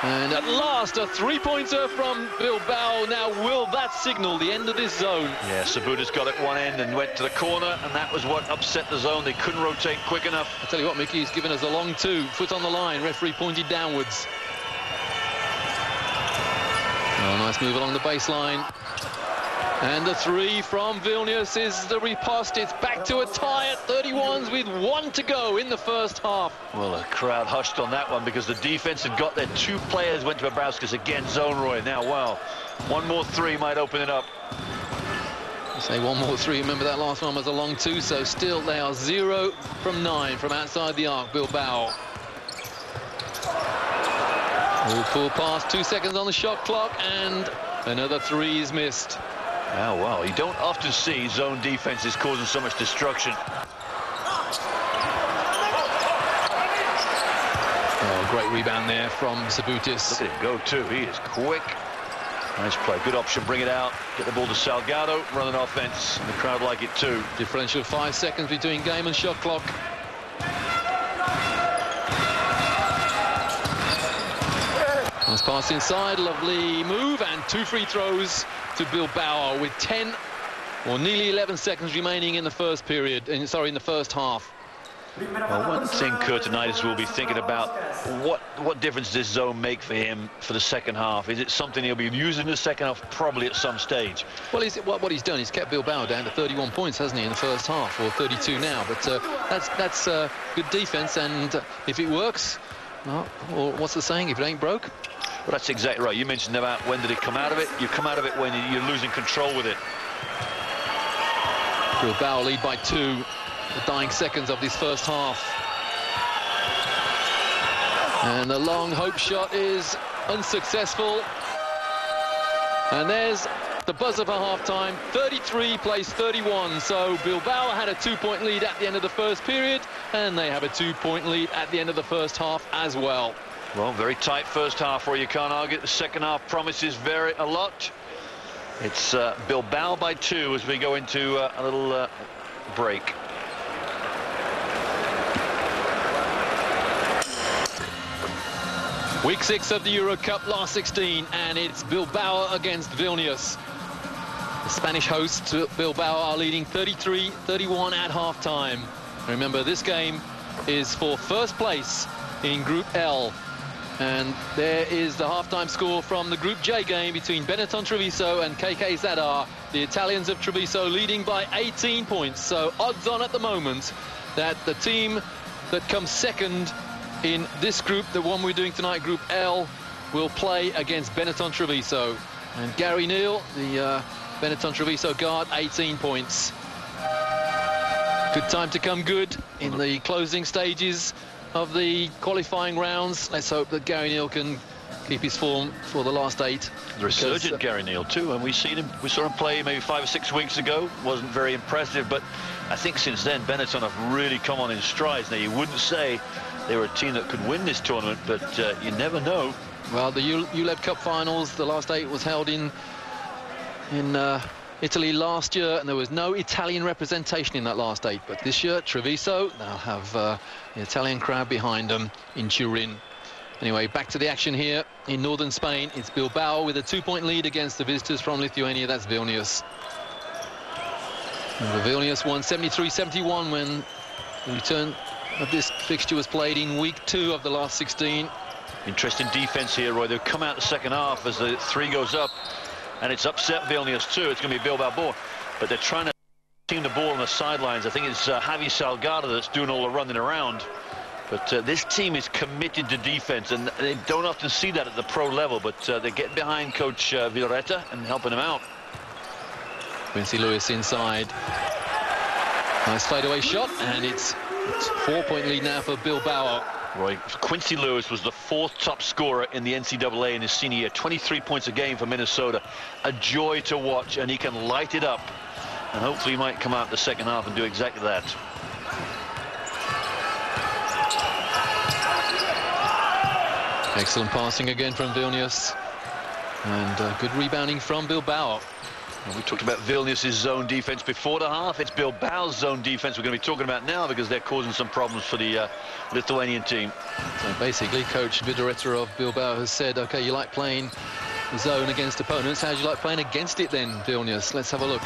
And at last, a 3-pointer from Bilbao. Now, will that signal the end of this zone? Yeah, Sabuta's got it one end and went to the corner, and that was what upset the zone. They couldn't rotate quick enough. I tell you what, Mickey's given us a long 2. Foot on the line, referee pointed downwards. Oh, nice move along the baseline. And the 3 from Vilnius is the riposte. It's back to a tie at 31s with 1 to go in the first half. Well, the crowd hushed on that one because the defense had got their 2 players went to Abrauskas again, zone Roy. Now, wow, 1 more 3 might open it up. Say 1 more 3. Remember that last one was a long 2, so still they are 0 from 9 from outside the arc, Bilbao. All pull past, 2 seconds on the shot clock, and another 3 is missed. Oh, wow, you don't often see zone defenses causing so much destruction. Oh, great rebound there from Sabutis. Look at him go, too. He is quick. Nice play. Good option. Bring it out. Get the ball to Salgado. Run an offense. And the crowd like it, too. Differential 5 seconds between game and shot clock. Nice pass inside. Lovely move. And 2 free throws to Bilbao with 10 or nearly 11 seconds remaining in the first period. In the first half. Well, one thing Kurtinaita will be thinking about, what difference does this zone make for him for the second half? Is it something he'll be using in the second half? Probably at some stage. Well, what he's done, he's kept Bilbao down to 31 points, hasn't he, in the first half, or 32 now. But that's good defense, and if it works, well, or what's the saying? If it ain't broke. Well, that's exactly right. You mentioned about when did it come out of it. You come out of it when you're losing control with it. Bilbao lead by 2. The dying seconds of this first half. And the long hope shot is unsuccessful. And there's the buzzer for half-time. 33 plays 31, so Bilbao had a 2-point lead at the end of the first period, and they have a 2-point lead at the end of the first half as well. Well, very tight first half, Roy. You can't argue. The second half promises a lot. It's Bilbao by 2 as we go into a little break. Week 6 of the Eurocup, last 16, and it's Bilbao against Vilnius. The Spanish hosts Bilbao are leading 33-31 at half-time. Remember, this game is for first place in Group L. And there is the half-time score from the Group J game between Benetton Treviso and KK Zadar. The Italians of Treviso leading by 18 points. So odds on at the moment that the team that comes second in this group, the one we're doing tonight, Group L, will play against Benetton Treviso. And Gary Neal, the Benetton Treviso guard, 18 points. Good time to come good in the closing stages of the qualifying rounds. Let's hope that Gary Neal can keep his form for the last 8. The resurgent Gary Neal too, and we saw him play maybe 5 or 6 weeks ago. Wasn't very impressive, but I think since then Benetton have really come on in strides. Now, you wouldn't say they were a team that could win this tournament, but you never know. Well, the ULEB Cup finals, the last 8 was held in Italy last year, and there was no Italian representation in that last 8. But this year, Treviso, they'll have the Italian crowd behind them in Turin. Anyway, back to the action here in northern Spain. It's Bilbao with a 2-point lead against the visitors from Lithuania. That's Vilnius. And Vilnius won 73-71 when the return of this fixture was played in week 2 of the last 16. Interesting defense here, Roy. They'll come out the second half as the 3 goes up, and it's upset Vilnius too. It's going to be a Bilbao ball, but they're trying to team the ball on the sidelines. I think it's Javi Salgado that's doing all the running around. But this team is committed to defense, and they don't often see that at the pro level, but they get behind Coach Violetta and helping him out. Quincy Lewis inside. Nice fadeaway shot, and it's 4-point lead now for Bilbao. Roy, Quincy Lewis was the 4th top scorer in the NCAA in his senior year. 23 points a game for Minnesota. A joy to watch, and he can light it up. And hopefully he might come out the second half and do exactly that. Excellent passing again from Vilnius. And good rebounding from Bilbao. We talked about Vilnius' zone defense before the half. It's Bilbao's zone defense we're going to be talking about now, because they're causing some problems for the Lithuanian team. So basically, Coach Violetta of Bilbao has said, OK, you like playing the zone against opponents. How do you like playing against it then, Vilnius? Let's have a look.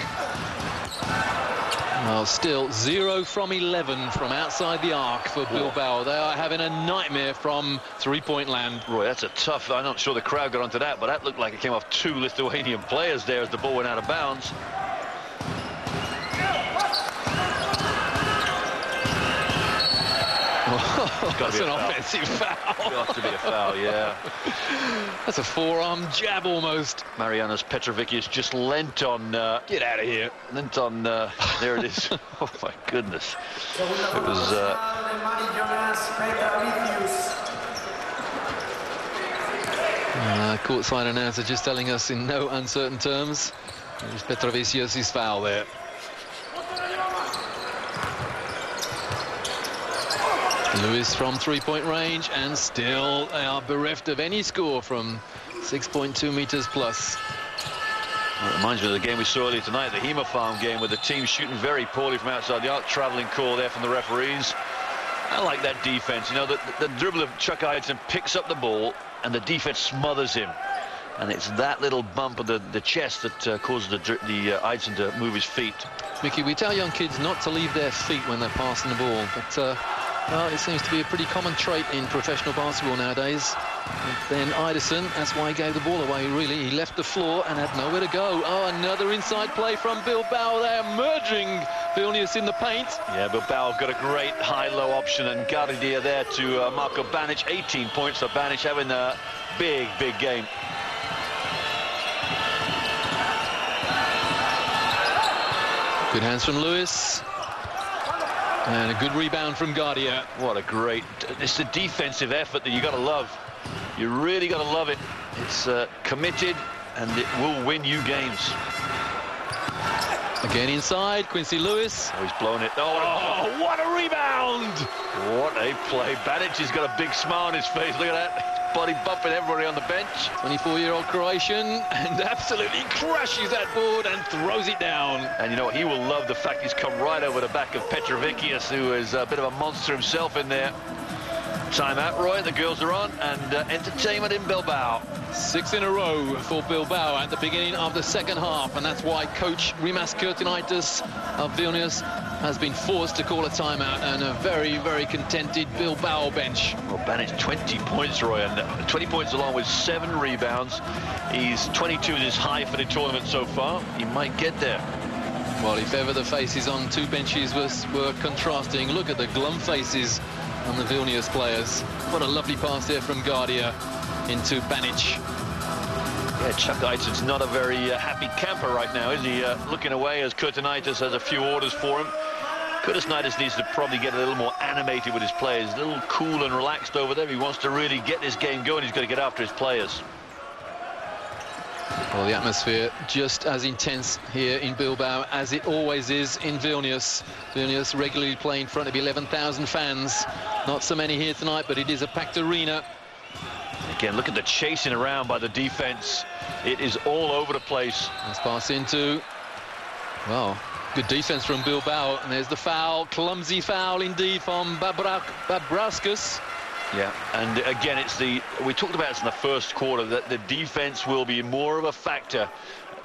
Well, still 0 from 11 from outside the arc for Bilbao. They are having a nightmare from 3-point land. Roy, that's a tough... I'm not sure the crowd got onto that, but that looked like it came off 2 Lithuanian players there as the ball went out of bounds. That's an offensive foul. Got to be a foul, yeah. That's a forearm jab almost. Marianas Petrovicius just leant on... get out of here. Leant on... there it is. Oh, my goodness. It was... courtside announcer just telling us in no uncertain terms. There's Petrovicius' foul there. Lewis from 3-point range, and still they are bereft of any score from 6.2 meters plus. Well, it reminds me of the game we saw earlier tonight, the Hema Farm game, where the team shooting very poorly from outside the arc. Traveling call there from the referees. I like that defense. You know, the dribble of Chuck Eidson picks up the ball and the defense smothers him. And it's that little bump of the chest that causes the Eidson to move his feet. Mickey, we tell young kids not to leave their feet when they're passing the ball, but well, it seems to be a pretty common trait in professional basketball nowadays. And then Eidson, that's why he gave the ball away, really. He left the floor and had nowhere to go. Oh, another inside play from Bilbao. They're merging Vilnius in the paint. Yeah, Bilbao got a great high-low option, and Gardia there to Marko Banic. 18 points for Banic, having a big, big game. Good hands from Lewis. And a good rebound from Gardia. What a great... It's the defensive effort that you got to love. You really got to love it. It's committed, and it will win you games. Again inside, Quincy Lewis. Oh, he's blown it. Oh, what a rebound! What a play. Banic has got a big smile on his face. Look at that. Body bumping everybody on the bench. 24-year-old Croatian, and absolutely crashes that board and throws it down. And you know what? He will love the fact he's come right over the back of Petrovicius, who is a bit of a monster himself in there. Timeout, Roy. The girls are on, and entertainment in Bilbao. 6 in a row for Bilbao at the beginning of the second half, and that's why coach Rimas Kurtinaitis of Vilnius has been forced to call a timeout, and a very, very contented Bilbao bench. Well, Banic 20 points, Roy, and 20 points along with 7 rebounds. He's 22 is his high for the tournament so far. He might get there. Well, if ever the faces on two benches were contrasting, look at the glum faces on the Vilnius players. What a lovely pass there from Gardia into Banic. Yeah, Chuck Eisen's not a very happy camper right now, is he? Looking away as Kurtinaitis has a few orders for him. Kurtinaitis needs to probably get a little more animated with his players, a little cool and relaxed over there. He wants to really get this game going. He's got to get after his players. Well, the atmosphere just as intense here in Bilbao as it always is in Vilnius. Vilnius regularly playing in front of 11,000 fans. Not so many here tonight, but it is a packed arena. Again, look at the chasing around by the defense. It is all over the place. Let's pass into, well, good defense from Bilbao. And there's the foul, clumsy foul indeed from Babraskus. Yeah, and again, we talked about this in the first quarter, that the defense will be more of a factor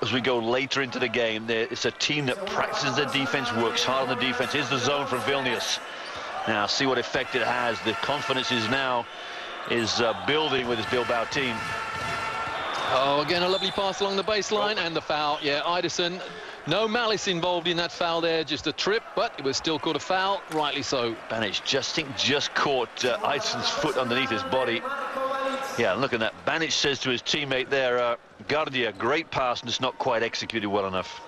as we go later into the game. It's a team that practices their defense, works hard on the defense. Here's the zone from Vilnius. Now, see what effect it has. The confidence is building with this Bilbao team. Oh, again, a lovely pass along the baseline, and the foul. Yeah, Iderson, no malice involved in that foul there, just a trip, but it was still called a foul, rightly so. Banic just caught Iderson's foot underneath his body. Yeah, look at that. Banic says to his teammate there, Gardia, great pass, and it's not quite executed well enough.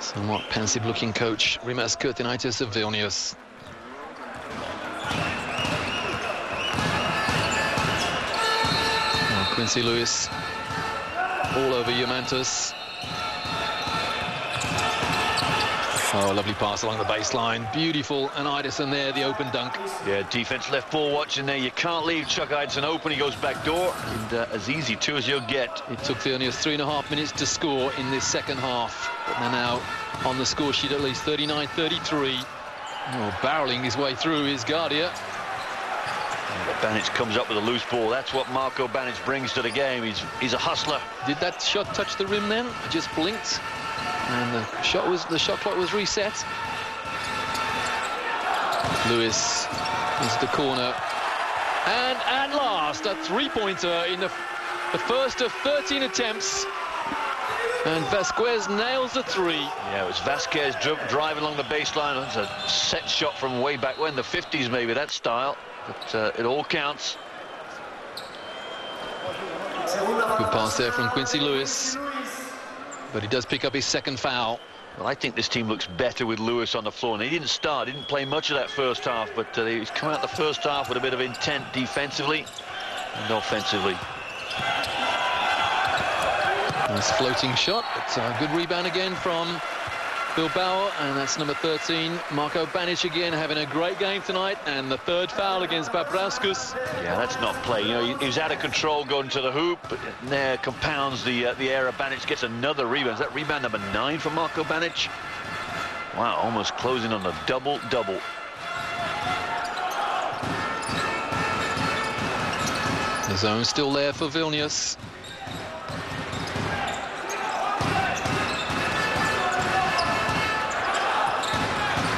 Somewhat pensive-looking coach, Rimas Kurtinaitis of Vilnius. Quincy Lewis all over Jumantus. Oh, lovely pass along the baseline. Beautiful. And Iderson there, the open dunk. Yeah, defense left ball watching there. You can't leave Chuck Iderson open. He goes back door. And as easy too as you'll get. It took Vilnius 3.5 minutes to score in this second half. But they're now on the score sheet at least 39-33. Oh, barreling his way through is Gardia. Banic comes up with a loose ball. That's what Marko Banic brings to the game. He's a hustler. Did that shot touch the rim then? I just blinked, and the shot clock was reset. Lewis into the corner, and at last a three-pointer in the first of 13 attempts. And Vasquez nails the three. Yeah, it was Vasquez driving along the baseline. It's a set shot from way back when, the 50s maybe, that style. But it all counts. Good pass there from Quincy Lewis. But he does pick up his second foul. Well, I think this team looks better with Lewis on the floor. And he didn't play much of that first half, but he's come out the first half with a bit of intent defensively and offensively. Nice floating shot, but a good rebound again from Bilbao, and that's number 13, Marko Banic again, having a great game tonight, and the third foul against Babraskus. Yeah, that's not play. You know, he was out of control going to the hoop, but there compounds the error. Banic gets another rebound. Is that rebound number 9 for Marko Banic? Wow, almost closing on the double-double. The zone still there for Vilnius.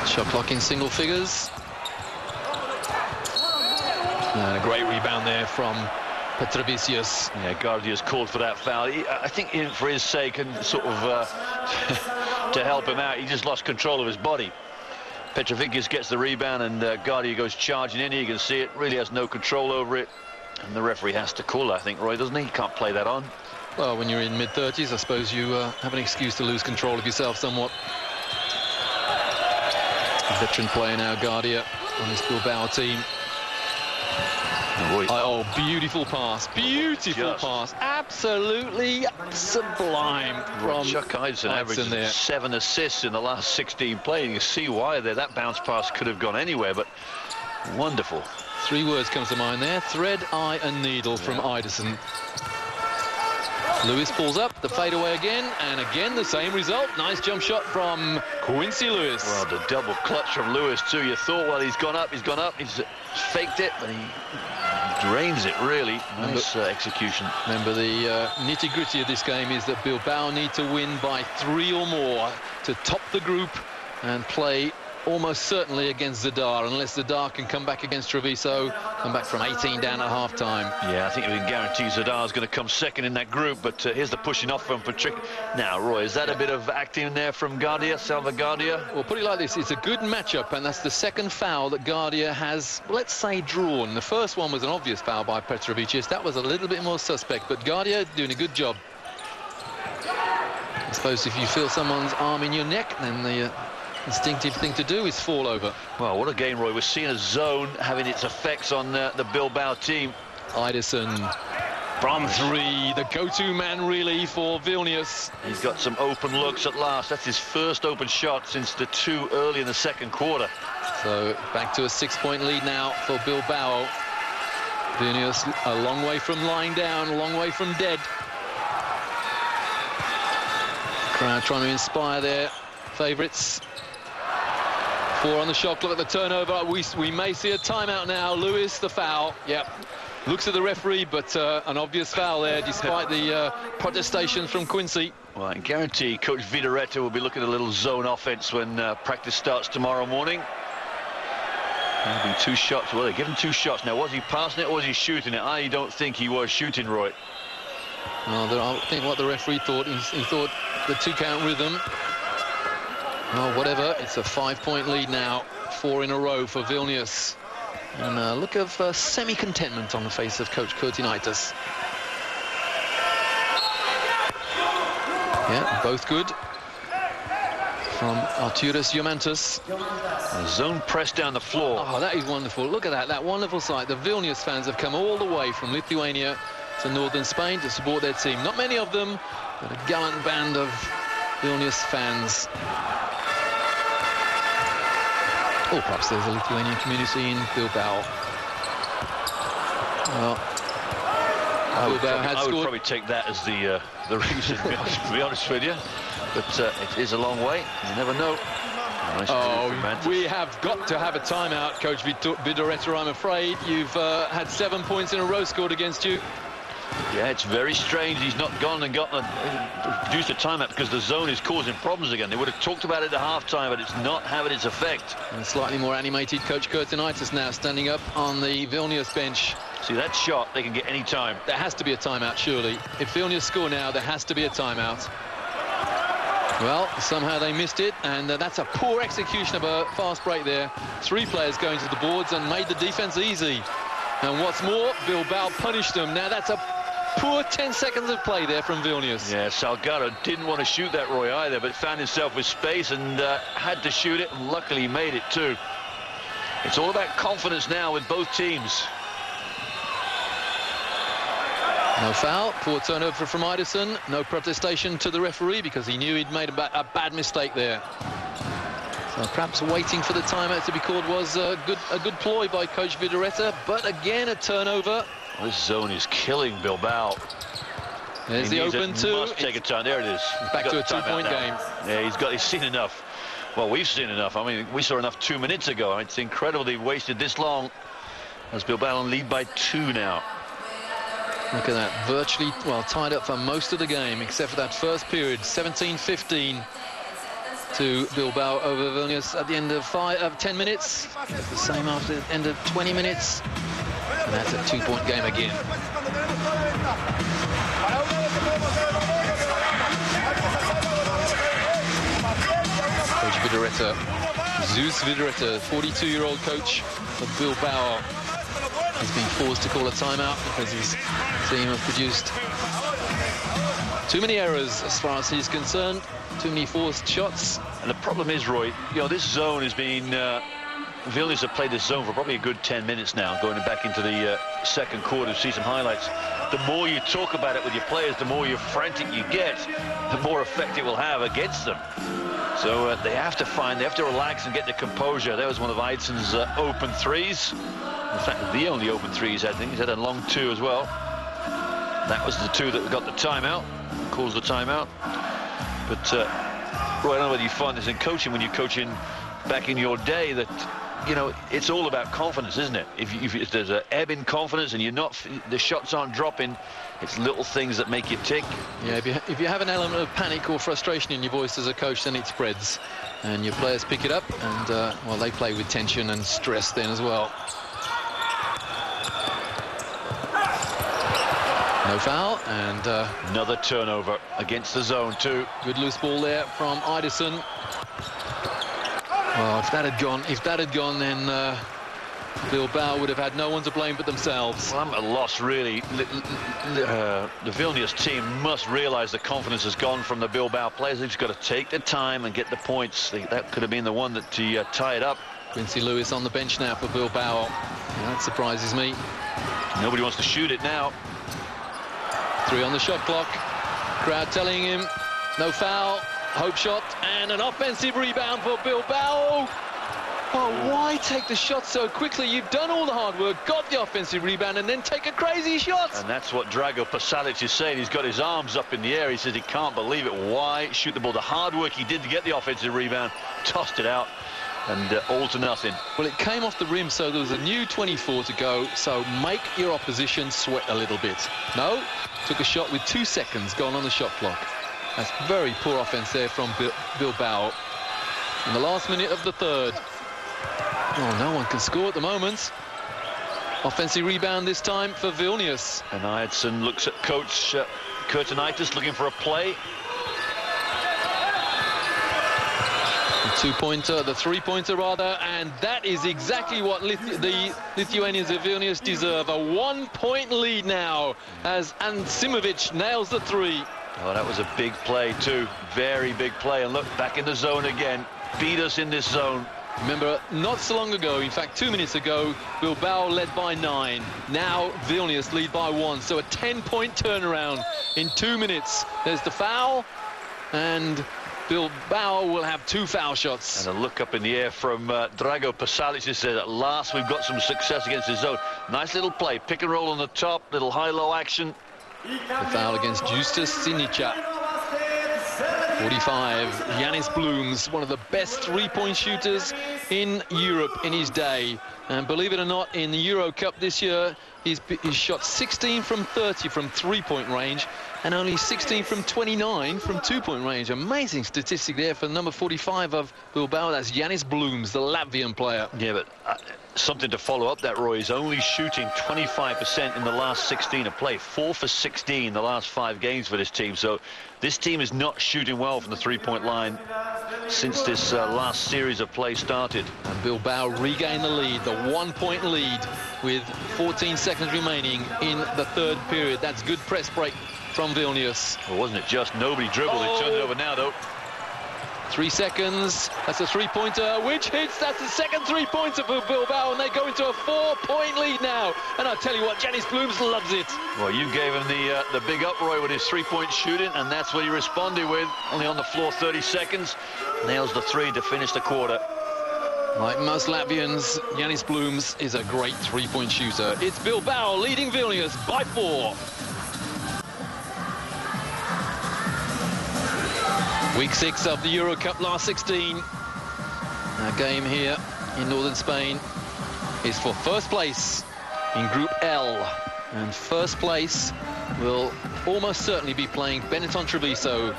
Shot clock in single figures. And a great rebound there from Petrovicius. Yeah, Gardia's called for that foul. I think for his sake and sort of to help him out, he just lost control of his body. Petrovicius gets the rebound, and Gardia goes charging in. You can see it, really has no control over it. And the referee has to call, I think, Roy, doesn't he? He can't play that on. Well, when you're in mid-30s, I suppose you have an excuse to lose control of yourself somewhat. Veteran player now, Gardia, on this Bilbao team. Oh, beautiful pass. Beautiful pass. Absolutely sublime from Chuck Iverson averages 7 assists in the last 16 plays. You can see why there. That bounce pass could have gone anywhere, but wonderful. 3 words comes to mind there: thread, eye and needle from Iverson. Lewis pulls up, the fadeaway again, and again the same result. Nice jump shot from Quincy Lewis. Well, the double clutch from Lewis too. You thought, well, he's gone up, he's faked it, but he drains it, really. Nice execution. Remember, the nitty-gritty of this game is that Bilbao need to win by 3 or more to top the group and play almost certainly against Zadar, unless Zadar can come back against Treviso, come back from 18 down at half-time. Yeah, I think we can guarantee Zadar's going to come second in that group, but here's the pushing off from Patrick. Now, Roy, is that a bit of acting there from Guardia, Salva Guardia? Well, put it like this, it's a good matchup, and that's the second foul that Guardia has, let's say, drawn. The first one was an obvious foul by Petrovicius. That was a little bit more suspect, but Guardia doing a good job. I suppose if you feel someone's arm in your neck, then the instinctive thing to do is fall over. Well, what a game, Roy. We're seeing a zone having its effects on the Bilbao team. Iverson from 3, the go-to man really for Vilnius. He's got some open looks at last. That's his first open shot since the 2 early in the second quarter. So back to a 6-point lead now for Bilbao. Vilnius a long way from lying down, a long way from dead. Crowd trying to inspire their favourites. 4 on the shot clock at the turnover. We may see a timeout now. Lewis, the foul. Yep. Looks at the referee, but an obvious foul there, despite the protestations from Quincy. Well, I guarantee Coach Vidoretta will be looking at a little zone offense when practice starts tomorrow morning. Maybe 2 shots. Well, they give him 2 shots. Now, was he passing it or was he shooting it? I don't think he was shooting, Roy. Well, I think what the referee thought, he thought the 2-count rhythm. Well, whatever, it's a 5-point lead now, 4 in a row for Vilnius. And a look of semi-contentment on the face of Coach Rytas. Yeah, both good. From Arturas Jomantas. Zone press down the floor. Oh, that is wonderful. Look at that wonderful sight. The Vilnius fans have come all the way from Lithuania to northern Spain to support their team. Not many of them, but a gallant band of Vilnius fans. Or perhaps there's a Lithuanian community in Bilbao. Well, I would probably take that as the reason, to be honest with you. But it is a long way. You never know. Nice we have got to have a timeout, Coach Vidoretta, I'm afraid. You've had 7 points in a row scored against you. Yeah, it's very strange he's not gone and produced a timeout because the zone is causing problems again. They would have talked about it at half-time, but it's not having its effect. And slightly more animated Coach Kurtinitis now standing up on the Vilnius bench. See, that shot, they can get any time. There has to be a timeout, surely. If Vilnius score now, there has to be a timeout. Well, somehow they missed it, and that's a poor execution of a fast break there. 3 players going to the boards and made the defense easy. And what's more, Bilbao punished them. Now that's a poor 10 seconds of play there from Vilnius. Yeah, Salgado didn't want to shoot that, Roy, either, but found himself with space and had to shoot it, and luckily he made it too. It's all about confidence now with both teams. No foul, poor turnover from Iverson. No protestation to the referee because he knew he'd made a bad mistake there. So perhaps waiting for the timeout to be called was a good ploy by Coach Vidoretta, but again a turnover. This zone is killing Bilbao. There's the open 2. Must take a time. There it is. Back to a 2-point game. Yeah, he's seen enough. Well, we've seen enough. I mean, we saw enough 2 minutes ago. It's incredible they've wasted this long. As Bilbao lead by 2 now. Look at that, virtually, well, tied up for most of the game, except for that first period, 17-15 to Bilbao over Vilnius at the end of 10 minutes. It's the same after the end of 20 minutes. And that's a 2-point game again. Coach Vidoretta, Zeus Vidoretta, 42-year-old coach of Bilbao, has been forced to call a timeout because his team have produced too many errors as far as he's concerned, too many forced shots. And the problem is, Roy, you know, this zone has been Vilnius have played this zone for probably a good 10 minutes now, going back into the second quarter to see some highlights. The more you talk about it with your players, the more frantic you get, the more effect it will have against them. So they have to relax and get the composure. That was one of Eidson's open threes. In fact, the only open threes, I think. He's had a long two as well. That was the two that got the timeout, calls the timeout. But Roy, I don't know whether you find this in coaching, when you're coaching back in your day, that, you know, it's all about confidence, isn't it? If there's an ebb in confidence and the shots aren't dropping, it's little things that make you tick. Yeah, if you have an element of panic or frustration in your voice as a coach, then it spreads, and your players pick it up, and well, they play with tension and stress then as well. No foul, and another turnover against the zone too. Good loose ball there from Eidsson. Well, if that had gone, then Bilbao would have had no one to blame but themselves. Well, I'm at a loss, really. The Vilnius team must realize the confidence has gone from the Bilbao players. They've just got to take the time and get the points. That could have been the one that tied up. Quincy Lewis on the bench now for Bilbao. Yeah, that surprises me. Nobody wants to shoot it now. 3 on the shot clock. Crowd telling him no foul. Hope shot and an offensive rebound for Bilbao. Oh, why take the shot so quickly? You've done all the hard work, got the offensive rebound, and then take a crazy shot. And that's what Drago Pasalic is saying. He's got his arms up in the air. He says he can't believe it. Why shoot the ball? The hard work he did to get the offensive rebound, tossed it out, and all to nothing. Well, it came off the rim, so there was a new 24 to go. So make your opposition sweat a little bit. No, took a shot with 2 seconds gone on the shot clock. That's very poor offense there from Bilbao. In the last minute of the third. Oh, no one can score at the moment. Offensive rebound this time for Vilnius. And Eidsson looks at coach Kurtinaitis looking for a play. The three-pointer rather, and that is exactly what the Lithuanians of Vilnius deserve. A 1-point lead now as Ansimovic nails the 3. Oh, that was a big play too. Very big play. And look, back in the zone again. Beat us in this zone. Remember, not so long ago, in fact 2 minutes ago, Bilbao led by 9. Now Vilnius lead by 1. So a 10-point turnaround in 2 minutes. There's the foul, and Bilbao will have 2 foul shots. And a look up in the air from Drago Pasalic. He said, at last we've got some success against the zone. Nice little play. Pick and roll on the top. Little high-low action. The foul against Justus Sinica. 45, Yanis Blooms, one of the best three-point shooters in Europe in his day. And believe it or not, in the Eurocup this year, he's shot 16 from 30 from three-point range and only 16 from 29 from two-point range. Amazing statistic there for number 45 of Bilbao. That's Yanis Blooms, the Latvian player. Yeah, but something to follow up that, Roy, is only shooting 25% in the last 16 of play. 4 for 16 the last 5 games for this team. So this team is not shooting well from the three-point line since this last series of play started. And Bilbao regain the lead, the 1-point lead with 14 seconds remaining in the third period. That's good press break from Vilnius. Well, wasn't it just nobody dribbled? They turned it over now, though. 3 seconds. That's a three-pointer, which hits. That's the second three-pointer for Bilbao, and they go into a 4-point lead now. And I'll tell you what, Yanis Blooms loves it. Well, you gave him the big up, Roy, with his three-point shooting, and that's what he responded with. Only on the floor 30 seconds. Nails the 3 to finish the quarter. Like most Latvians, Yanis Blooms is a great three-point shooter. It's Bilbao leading Vilnius by 4. Week 6 of the Eurocup, last 16. Our game here in northern Spain is for first place in Group L. And first place will almost certainly be playing Benetton Treviso.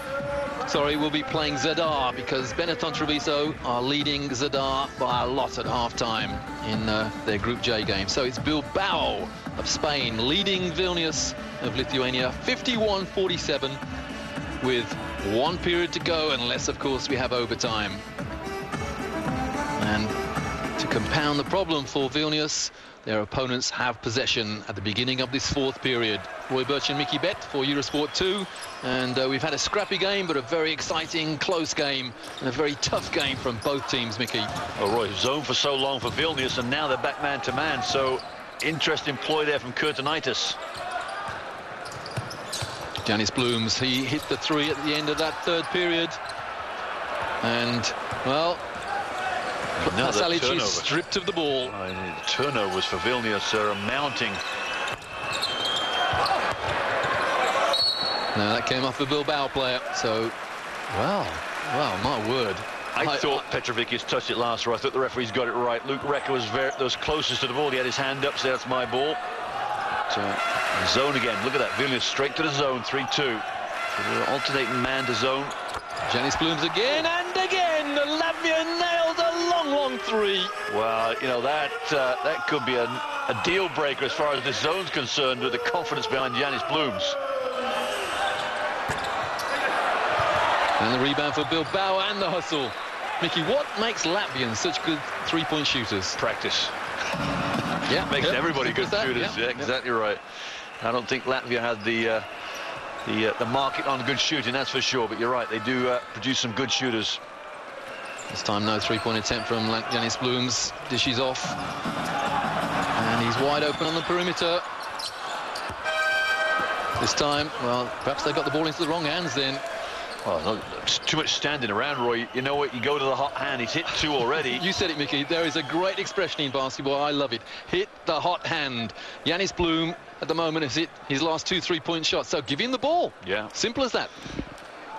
Sorry, we'll be playing Zadar, because Benetton Treviso are leading Zadar by a lot at half-time in their Group J game. So it's Bilbao of Spain leading Vilnius of Lithuania 51-47 with 1 period to go, unless, of course, we have overtime. And to compound the problem for Vilnius, their opponents have possession at the beginning of this fourth period. Roy Birch and Mickey Bett for Eurosport 2, and we've had a scrappy game, but a very exciting, close game, and a very tough game from both teams, Mickey. Oh, Roy, zone for so long for Vilnius, and now they're back man-to-man, so interesting ploy there from Rytas. Janis Blooms, he hit the 3 at the end of that third period, and, well, Pasalic is stripped of the ball. The turnovers for Vilnius are mounting. Now that came off a Bilbao player, so, wow, my word. I thought Petrovic's touched it last row. I thought the referee's got it right. Luke Recker was closest to the ball. He had his hand up, so that's my ball. Zone again. Look at that. Vilnius straight to the zone, 3-2. So they're alternating man to zone. Janis Blooms again and again. The Latvian nails a long 3. Well, you know, that could be a deal breaker as far as the zone's concerned, with the confidence behind Janis Blooms. And the rebound for Bilbao and the hustle. Mickey, what makes Latvians such good three-point shooters? Practice. Yeah, makes everybody good shooters. Yeah, exactly right. I don't think Latvia had the market on good shooting, that's for sure. But you're right, they do produce some good shooters. This time, no three-point attempt from Janis Blooms. Dishes off, and he's wide open on the perimeter. This time, well, perhaps they got the ball into the wrong hands then. Oh, no, it's too much standing around, Roy. You know what? You go to the hot hand. He's hit 2 already. You said it, Mickey. There is a great expression in basketball. I love it. Hit the hot hand. Janis Blum, at the moment, has hit his last 2 3-point shots. So give him the ball. Yeah. Simple as that.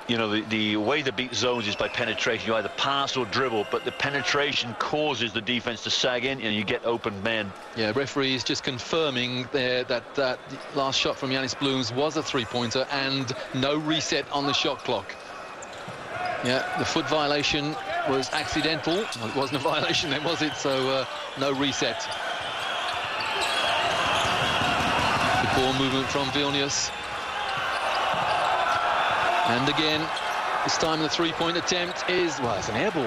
You know, the way to beat zones is by penetration. You either pass or dribble, but the penetration causes the defense to sag in, and you get open men. Yeah, referees just confirming there that last shot from Janis Blooms was a 3-pointer and no reset on the shot clock. Yeah, the foot violation was accidental. Well, it wasn't a violation then, was it? So no reset. Good ball movement from Vilnius. And again, this time the 3-point attempt is, well, it's an air ball.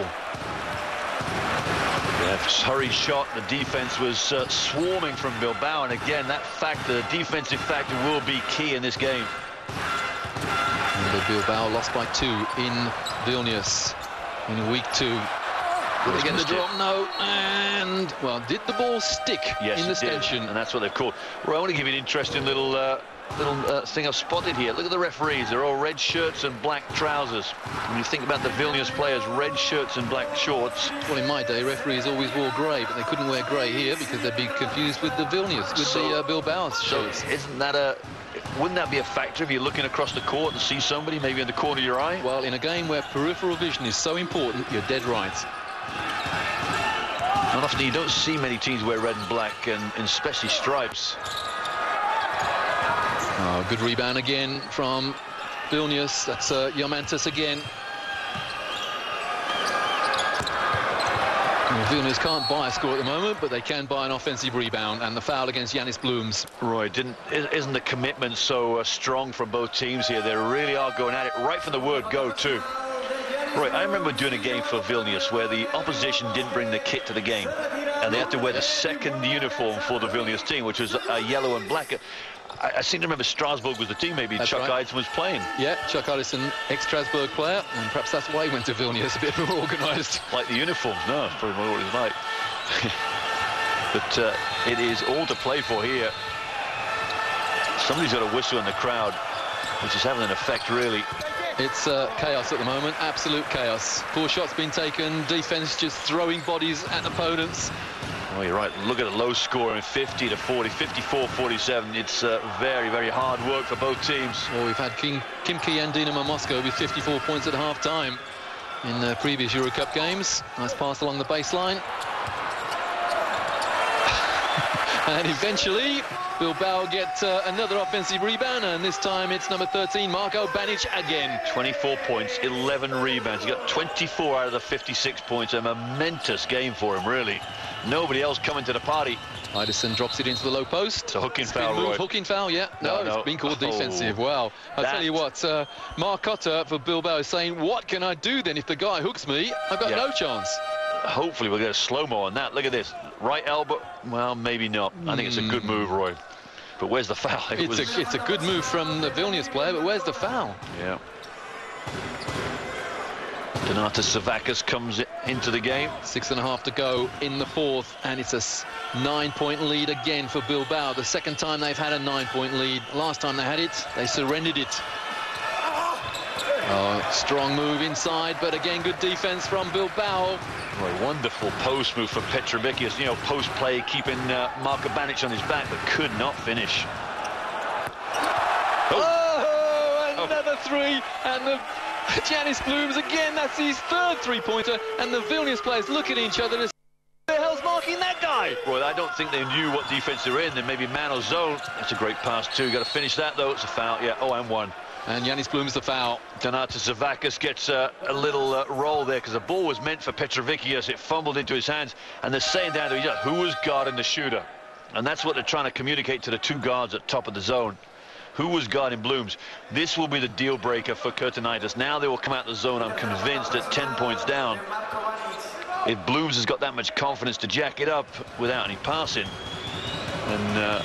Yeah, hurried shot. The defense was swarming from Bilbao, and again, that factor, the defensive factor, will be key in this game. And Bilbao lost by 2 in Vilnius in week 2. Did they get the drop? No. And, well, did the ball stick in the stanchion? And that's what they've called. Well, I want to give you an interesting little thing I've spotted here. Look at the referees. They're all red shirts and black trousers. When you think about the Vilnius players, red shirts and black shorts. Well, in my day, referees always wore grey, but they couldn't wear grey here because they'd be confused with the Vilnius, with the Bilbao shirts. Wouldn't that be a factor if you're looking across the court and see somebody maybe in the corner of your eye? Well, in a game where peripheral vision is so important, you're dead right. Not often you don't see many teams wear red and black, and especially stripes. Oh, good rebound again from Vilnius. That's Yomantas again. Well, Vilnius can't buy a score at the moment, but they can buy an offensive rebound, and the foul against Janis Blooms. Roy, isn't the commitment so strong from both teams here? They really are going at it right from the word go, too. Roy, I remember doing a game for Vilnius where the opposition didn't bring the kit to the game, and they had to wear the second uniform for the Vilnius team, which was yellow and black. I seem to remember Strasbourg was the team, maybe. That's Chuck right. Idson was playing. Yeah, Chuck Idson, ex-Strasbourg player, and perhaps that's why he went to Vilnius, a bit more organised. Like the uniforms? No, that's probably what it was like. But it is all to play for here. Somebody's got a whistle in the crowd, which is having an effect, really. It's chaos at the moment, absolute chaos. 4 shots being taken, defence just throwing bodies at opponents. Oh, you're right. Look at the low score in 50 to 40, 54-47. It's very, very hard work for both teams. Well, we've had Khimki and Dinamo Moscow with 54 points at half-time in previous Eurocup games. Nice pass along the baseline. And eventually, Bilbao get another offensive rebound, and this time it's number 13, Marko Banic again. 24 points, 11 rebounds. He got 24 out of the 56 points. A momentous game for him, really. Nobody else coming to the party. Idison drops it into the low post. It's a hooking foul, Roy. Hooking foul, yeah. No, it's been called defensive. Wow. I'll tell you what, Mark Cotter for Bilbao is saying, what can I do then if the guy hooks me? I've got no chance. hopefully we'll get a slow-mo on that. Look at this. Right elbow. Well, maybe not. I think it's a good move, Roy. But where's the foul? It's a good move from the Vilnius player, but where's the foul? Yeah. Donatas Savvakas comes into the game. 6.5 to go in the fourth, and it's a 9-point lead again for Bilbao. The second time they've had a 9-point lead. Last time they had it, they surrendered it. Oh, strong move inside, but again, good defense from Bilbao. Well, wonderful post move from Petrovicius. You know, post play, keeping Marko Banic on his back, but could not finish. Another three, and the Janis Blooms again. That's his third three-pointer, and the Vilnius players look at each other and say, "Who the hell's marking that guy?" Well, I don't think they knew what defense they were in. They maybe man or zone. That's a great pass too. Got to finish that though. It's a foul. Yeah. Oh, and one. And Janis Blooms the foul. Donatas Savvakas gets a little roll there because the ball was meant for Petrovicius. It fumbled into his hands, and they're saying down to each other, who was guarding the shooter? And that's what they're trying to communicate to the two guards at top of the zone. Who was guarding Blooms? This will be the deal breaker for Rytas. Now they will come out the zone, I'm convinced, at 10 points down. If Blooms has got that much confidence to jack it up without any passing, then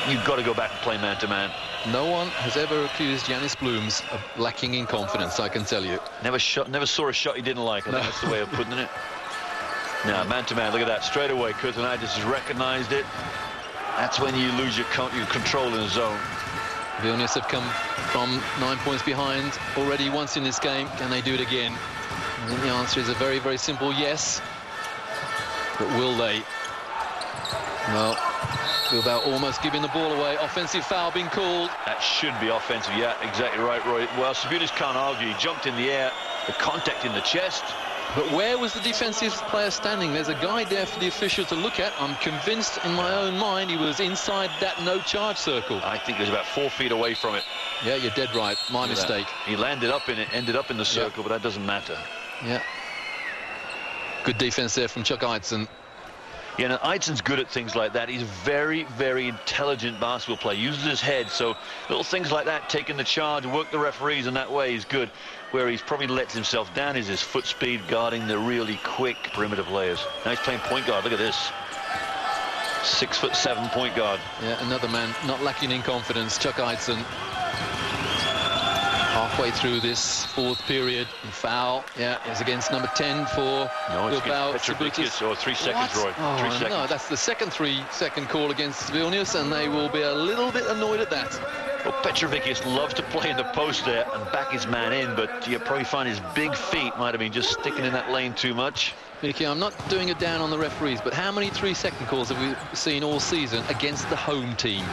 you've got to go back and play man-to-man. No one has ever accused Janis Blooms of lacking in confidence, I can tell you. Never saw a shot he didn't like. I think that's the way of putting it. Now, man-to-man, look at that. Straight away, Rytas has recognized it. That's when you lose your control in the zone. Vilnius have come from 9 points behind already once in this game. Can they do it again? I think the answer is a very, very simple yes. But will they? Well, Bilbao almost giving the ball away. Offensive foul being called. That should be offensive. Yeah, exactly right, Roy. Well, Sabutis can't argue. He jumped in the air, the contact in the chest. But where was the defensive player standing? There's a guy there for the official to look at. I'm convinced in my own mind he was inside that no-charge circle. I think he was about 4 feet away from it. Yeah, you're dead right. My mistake. He landed up in it, ended up in the circle, but that doesn't matter. Yeah. Good defense there from Chuck Eidson. Yeah, now Eidson's good at things like that. He's very, very intelligent basketball player. Uses his head, so little things like that, taking the charge, work the referees in that way is good. Where he's probably lets himself down is his foot speed guarding the really quick perimeter players. Now he's playing point guard. Look at this. 6'7" point guard. Yeah, another man not lacking in confidence, Chuck Eidson. Halfway through this fourth period, foul. Yeah, it's against number 10 for Bilbao. Petrovicius, or 3 seconds, Roy. Oh, 3 seconds. No, that's the second 3-second call against Vilnius, and they will be a little bit annoyed at that. Well, Petrovicius loves to play in the post there and back his man in, but you probably find his big feet might have been just sticking in that lane too much. Mickey, I'm not doing it down on the referees, but how many 3-second calls have we seen all season against the home team?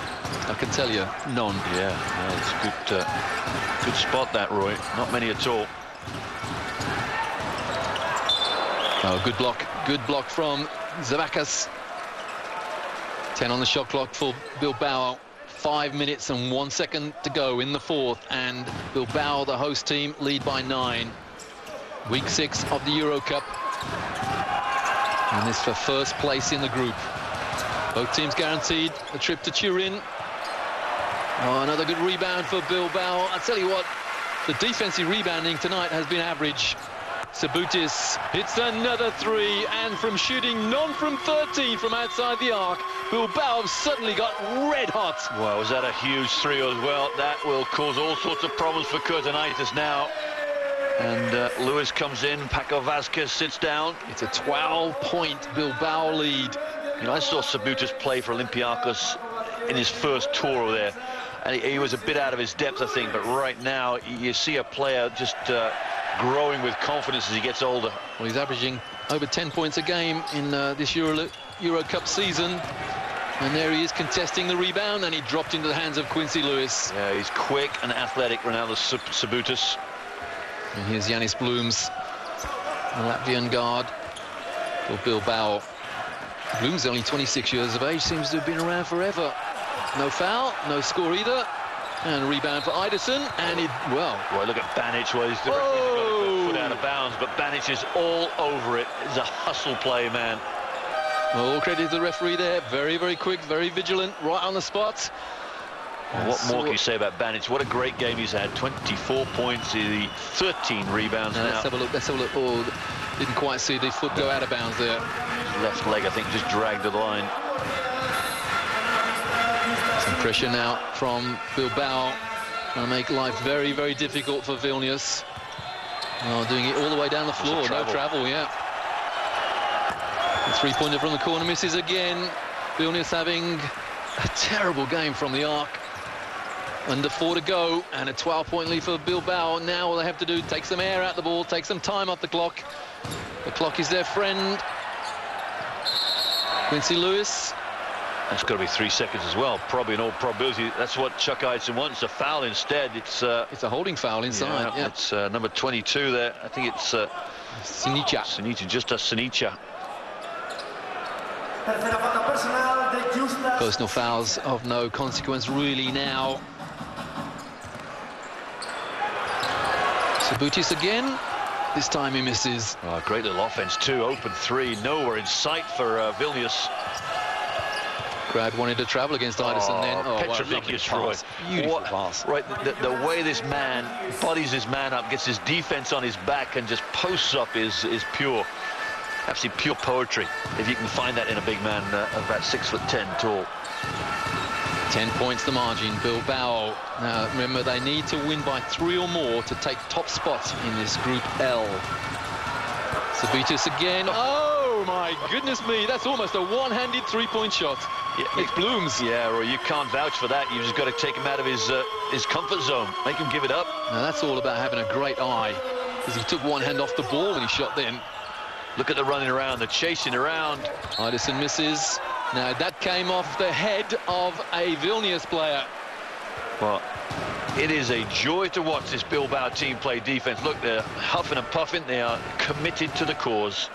I can tell you, none. Yeah, it's good, good spot that, Roy. Not many at all. Oh, good block from Savvakas. 10 on the shot clock for Bilbao. 5 minutes and 1 second to go in the fourth, and Bilbao, the host team, lead by 9. Week 6 of the Eurocup, and this for first place in the group. Both teams guaranteed a trip to Turin. Oh, another good rebound for Bilbao. I tell you what, the defensive rebounding tonight has been average. Sabutis hits another 3, and from shooting none from 13 from outside the arc, Bilbao have suddenly got red hot. Well, was that a huge 3 as well? That will cause all sorts of problems for Rytas now. And Lewis comes in, Paco Vazquez sits down. It's a 12-point Bilbao lead. You know, I saw Sabutis play for Olympiacos in his first tour there, and he was a bit out of his depth, I think, but right now you see a player just growing with confidence as he gets older. Well, he's averaging over 10 points a game in this Eurocup season. And there he is contesting the rebound, and he dropped into the hands of Quincy Lewis. Yeah, he's quick and athletic, Ronaldo Sabutis. And here's Janis Blooms, the Latvian guard for Bilbao. Blooms only 26 years of age, seems to have been around forever. No foul, no score either. And rebound for Eiderson, and well, look at Banic. Well, he's got a foot out of bounds, but Banic is all over it. It's a hustle play, man. Well, all credit to the referee there. Very, very quick, very vigilant, right on the spot. Well, what more can you say about Banic? What a great game he's had. 24 points, 13 rebounds now. Let's have a look. Oh, Didn't quite see the foot go out of bounds there. Left leg, I think, just dragged the line. Some pressure now from Bilbao. Trying to make life very, very difficult for Vilnius. Oh, doing it all the way down the floor. No travel, yeah. The three-pointer from the corner misses again. Vilnius having a terrible game from the arc. Under 4 to go, and a 12-point lead for Bilbao. Now all they have to do, take some air out the ball, take some time off the clock. The clock is their friend. Quincy Lewis. That's got to be 3 seconds as well. Probably in all probability, that's what Chuck Eidson wants. A foul instead. It's a holding foul inside. Yeah. It's number 22 there. I think it's Sinica. Sinica, just a Sinica. Personal fouls of no consequence really now. Sabutis again. This time he misses. Oh, great little offense too. Open three. Nowhere in sight for Vilnius. Grad wanted to travel against Iderson then. Oh, Petrovicius, Roy. Beautiful pass. Right, the way this man bodies his man up, gets his defense on his back and just posts up is pure. Absolutely pure poetry, if you can find that in a big man about 6'10" tall. 10 points the margin. Bilbao. Now remember, they need to win by 3 or more to take top spot in this Group L. Sabitis again. Oh my goodness me, that's almost a one-handed three-point shot. Yeah, it's Blooms. Yeah, Roy, you can't vouch for that. You've just got to take him out of his comfort zone, make him give it up. Now that's all about having a great eye, because he took one hand off the ball when he shot then. Look at the running around, the chasing around. Iderson misses. Now that came off the head of a Vilnius player. Well, it is a joy to watch this Bilbao team play defense. Look, they're huffing and puffing. They are committed to the cause.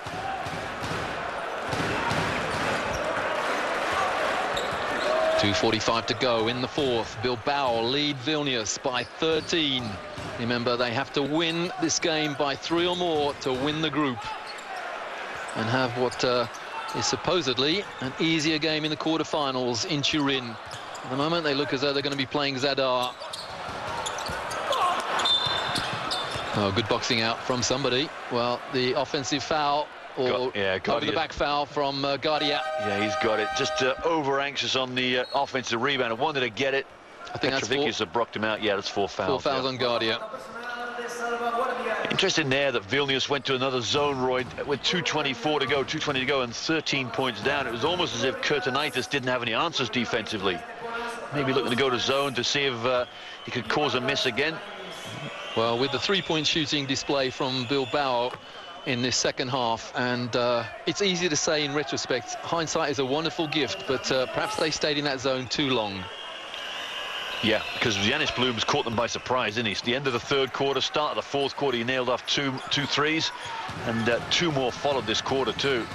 .245 to go in the fourth. Bilbao lead Vilnius by 13. Remember, they have to win this game by 3 or more to win the group and have what is supposedly an easier game in the quarterfinals in Turin. At the moment, they look as though they're going to be playing Zadar. Oh, good boxing out from somebody. Well, the offensive foul, or over the back foul from Guardia. Yeah, he's got it. Just over anxious on the offensive rebound. Wanted to get it. I think Petrovicius have brocked him out. Yeah, that's 4 fouls. 4 fouls on Guardia. Interesting there that Vilnius went to another zone, Roy, with 2:24 to go, 2:20 to go, and 13 points down. It was almost as if Kurtanitis didn't have any answers defensively. Maybe looking to go to zone to see if he could cause a miss again. Well, with the three-point shooting display from Bilbao in this second half, and it's easy to say in retrospect, hindsight is a wonderful gift, but perhaps they stayed in that zone too long. Yeah, because Giannis Blooms caught them by surprise, didn't he? It's the end of the third quarter, start of the fourth quarter, he nailed off two threes, and 2 more followed this quarter too.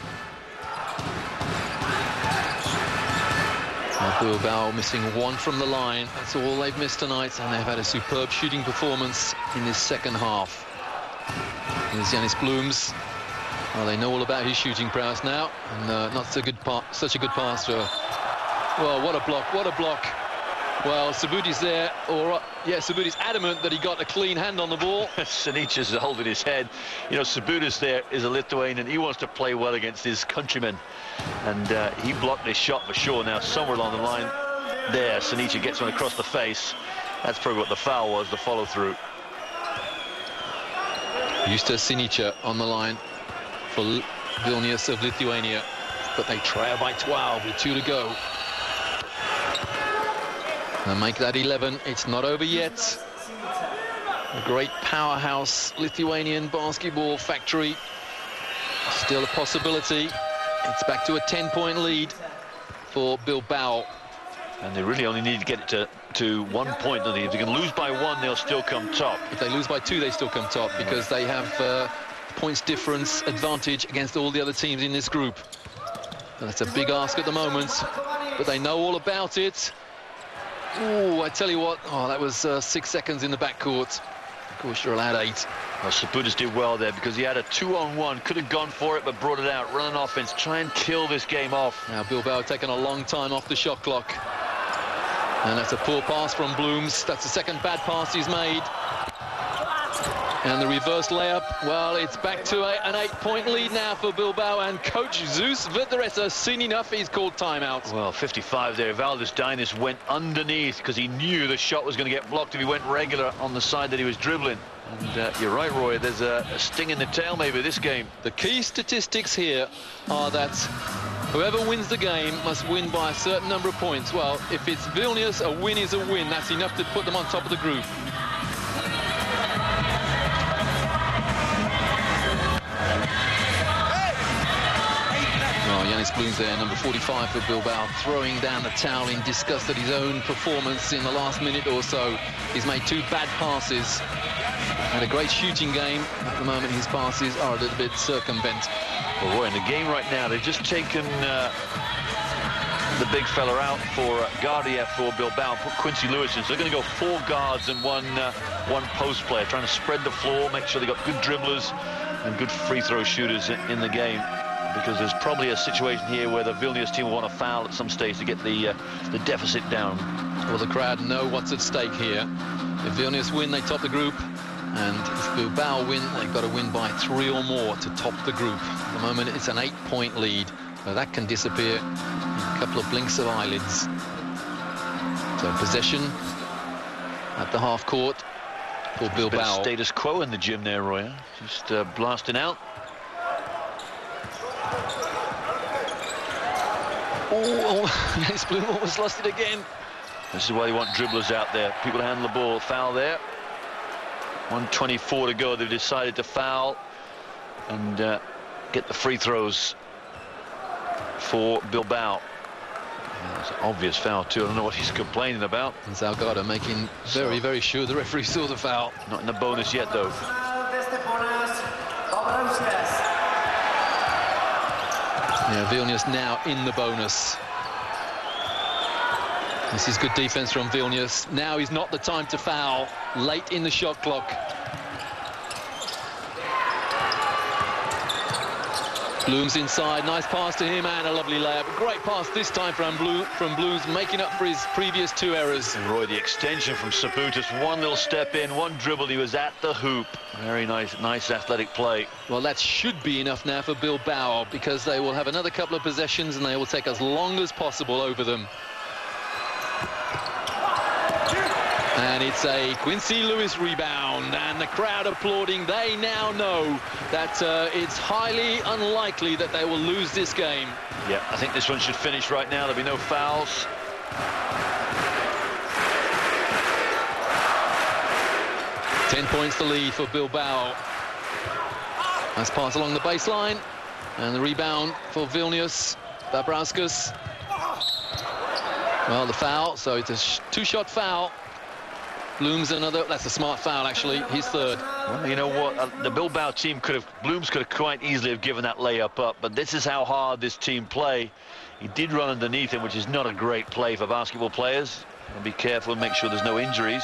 Bilbao missing 1 from the line. That's all they've missed tonight, and they've had a superb shooting performance in this second half. Here's Giannis Blooms. Well, they know all about his shooting prowess now, and not so good such a good pass for. Well, what a block! What a block! Well, Sabuti's there, or yeah, Sabuti's adamant that he got a clean hand on the ball. Sinici's holding his head. You know, Sabutis there is a Lithuanian. He wants to play well against his countrymen, and he blocked this shot for sure. Now, somewhere along the line there, Sinic gets one across the face. That's probably what the foul was, the follow-through. Justas Sinica on the line for Vilnius of Lithuania, but they trail by 12 with 2 to go. And make that 11. It's not over yet. A great powerhouse Lithuanian basketball factory. Still a possibility. It's back to a 10-point lead for Bilbao. And they really only need to get it to 1 point, don't they? If they can lose by 1, they'll still come top. If they lose by 2, they still come top, because they have points difference advantage against all the other teams in this group. And that's a big ask at the moment, but they know all about it. Oh, I tell you what, that was 6 seconds in the backcourt. Of course, you're allowed 8. Well, Sabutis did well there, because he had a 2-on-1, could have gone for it, but brought it out. Run an offense, try and kill this game off. Now Bilbao taking a long time off the shot clock. And that's a poor pass from Blooms. That's the second bad pass he's made. And the reverse layup, well, it's back to an 8-point lead now for Bilbao, and coach Zeus Vidaresa seen enough, he's called timeout. Well, 55 there. Valdez Dinas went underneath because he knew the shot was going to get blocked if he went regular on the side that he was dribbling. And you're right, Roy, there's a sting in the tail maybe this game. The key statistics here are that whoever wins the game must win by a certain number of points. Well, if it's Vilnius, a win is a win. That's enough to put them on top of the group. Yanis Blooms there, number 45 for Bilbao, throwing down the towel in disgust at his own performance in the last minute or so. He's made 2 bad passes. Had a great shooting game. At the moment, his passes are a little bit circumvent. Well, Roy, in the game right now, they've just taken the big fella out for Guardia for Bilbao, put Quincy Lewis in. So they're going to go 4 guards and one post player, trying to spread the floor, make sure they got good dribblers and good free throw shooters in the game. Because there's probably a situation here where the Vilnius team will want to foul at some stage to get the deficit down. Well, the crowd know what's at stake here. If Vilnius win, they top the group. And if Bilbao win, they've got to win by 3 or more to top the group. At the moment, it's an 8-point lead. So that can disappear in a couple of blinks of eyelids. So possession at the half court for Bilbao. A bit of status quo in the gym there, Roy. Just blasting out. Oh, Yanis Bloom almost lost it again. This is why you want dribblers out there. People to handle the ball. Foul there. 1:24 to go. They've decided to foul and get the free throws for Bilbao. It's an obvious foul too. I don't know what he's complaining about. And Zalgado making very, very sure the referee saw the foul. Not in the bonus yet, though. Yeah, Vilnius now in the bonus. This is good defense from Vilnius. Now is not the time to foul. Late in the shot clock. Blooms inside, nice pass to him and a lovely layup. Great pass this time from Blooms, making up for his previous 2 errors. And Roy, the extension from Sabutis, one little step in, one dribble, he was at the hoop. Very nice athletic play. Well, that should be enough now for Bilbao, because they will have another couple of possessions and they will take as long as possible over them. And it's a Quincy Lewis rebound, and the crowd applauding. They now know that it's highly unlikely that they will lose this game. Yeah, I think this one should finish right now. There'll be no fouls. Ten points to lead for Bilbao. Nice pass along the baseline, and the rebound for Vilnius. Babrauskas. Well, the foul, so it's a 2-shot foul. Blooms another. That's a smart foul, actually. His 3rd. Well, you know what? The Bilbao team Blooms could have quite easily have given that layup up, but this is how hard this team play. He did run underneath him, which is not a great play for basketball players. And be careful and make sure there's no injuries.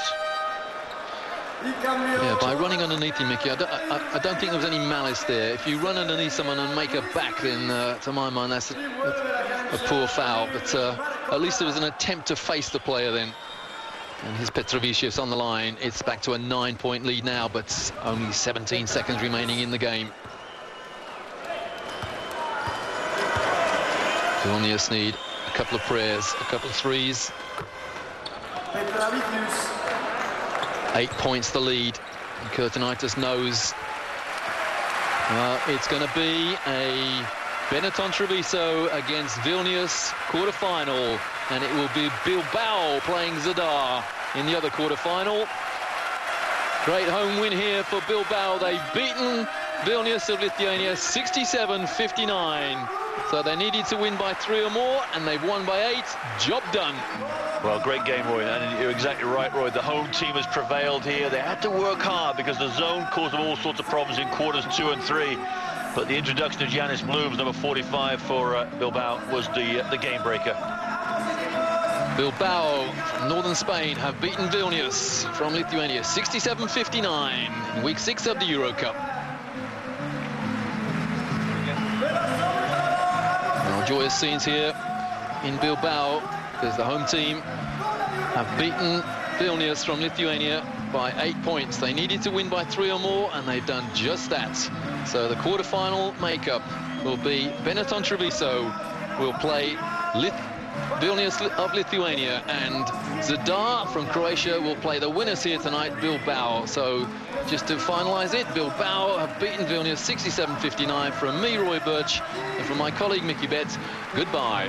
Yeah, by running underneath him, Mickey, I don't think there was any malice there. If you run underneath someone and make a back, then to my mind, that's a poor foul. But at least there was an attempt to face the player then. And his Petrovicius on the line. It's back to a 9-point lead now, but only 17 seconds remaining in the game. Vilnius need a couple of prayers, a couple of threes. 8 points the lead. And Kurtinitis knows it's going to be a Benetton Treviso against Vilnius quarter-final, and it will be Bilbao playing Zadar in the other quarter-final. Great home win here for Bilbao. They've beaten Vilnius of Lithuania 67-59. So they needed to win by 3 or more, and they've won by 8. Job done. Well, great game, Roy, and you're exactly right, Roy. The home team has prevailed here. They had to work hard because the zone caused them all sorts of problems in quarters 2 and 3. But the introduction of Yanis Blooms, number 45 for Bilbao, was the game breaker. Bilbao from northern Spain have beaten Vilnius from Lithuania 67-59 in week 6 of the Eurocup. Now, joyous scenes here in Bilbao because the home team have beaten Vilnius from Lithuania by 8 points. They needed to win by 3 or more, and they've done just that. So the quarter-final makeup will be Benetton Treviso will play Vilnius of Lithuania, and Zadar from Croatia will play the winners here tonight, Bilbao. So just to finalize it, Bilbao have beaten Vilnius 67-59. From me, Roy Birch, and from my colleague Mickey Betts, goodbye.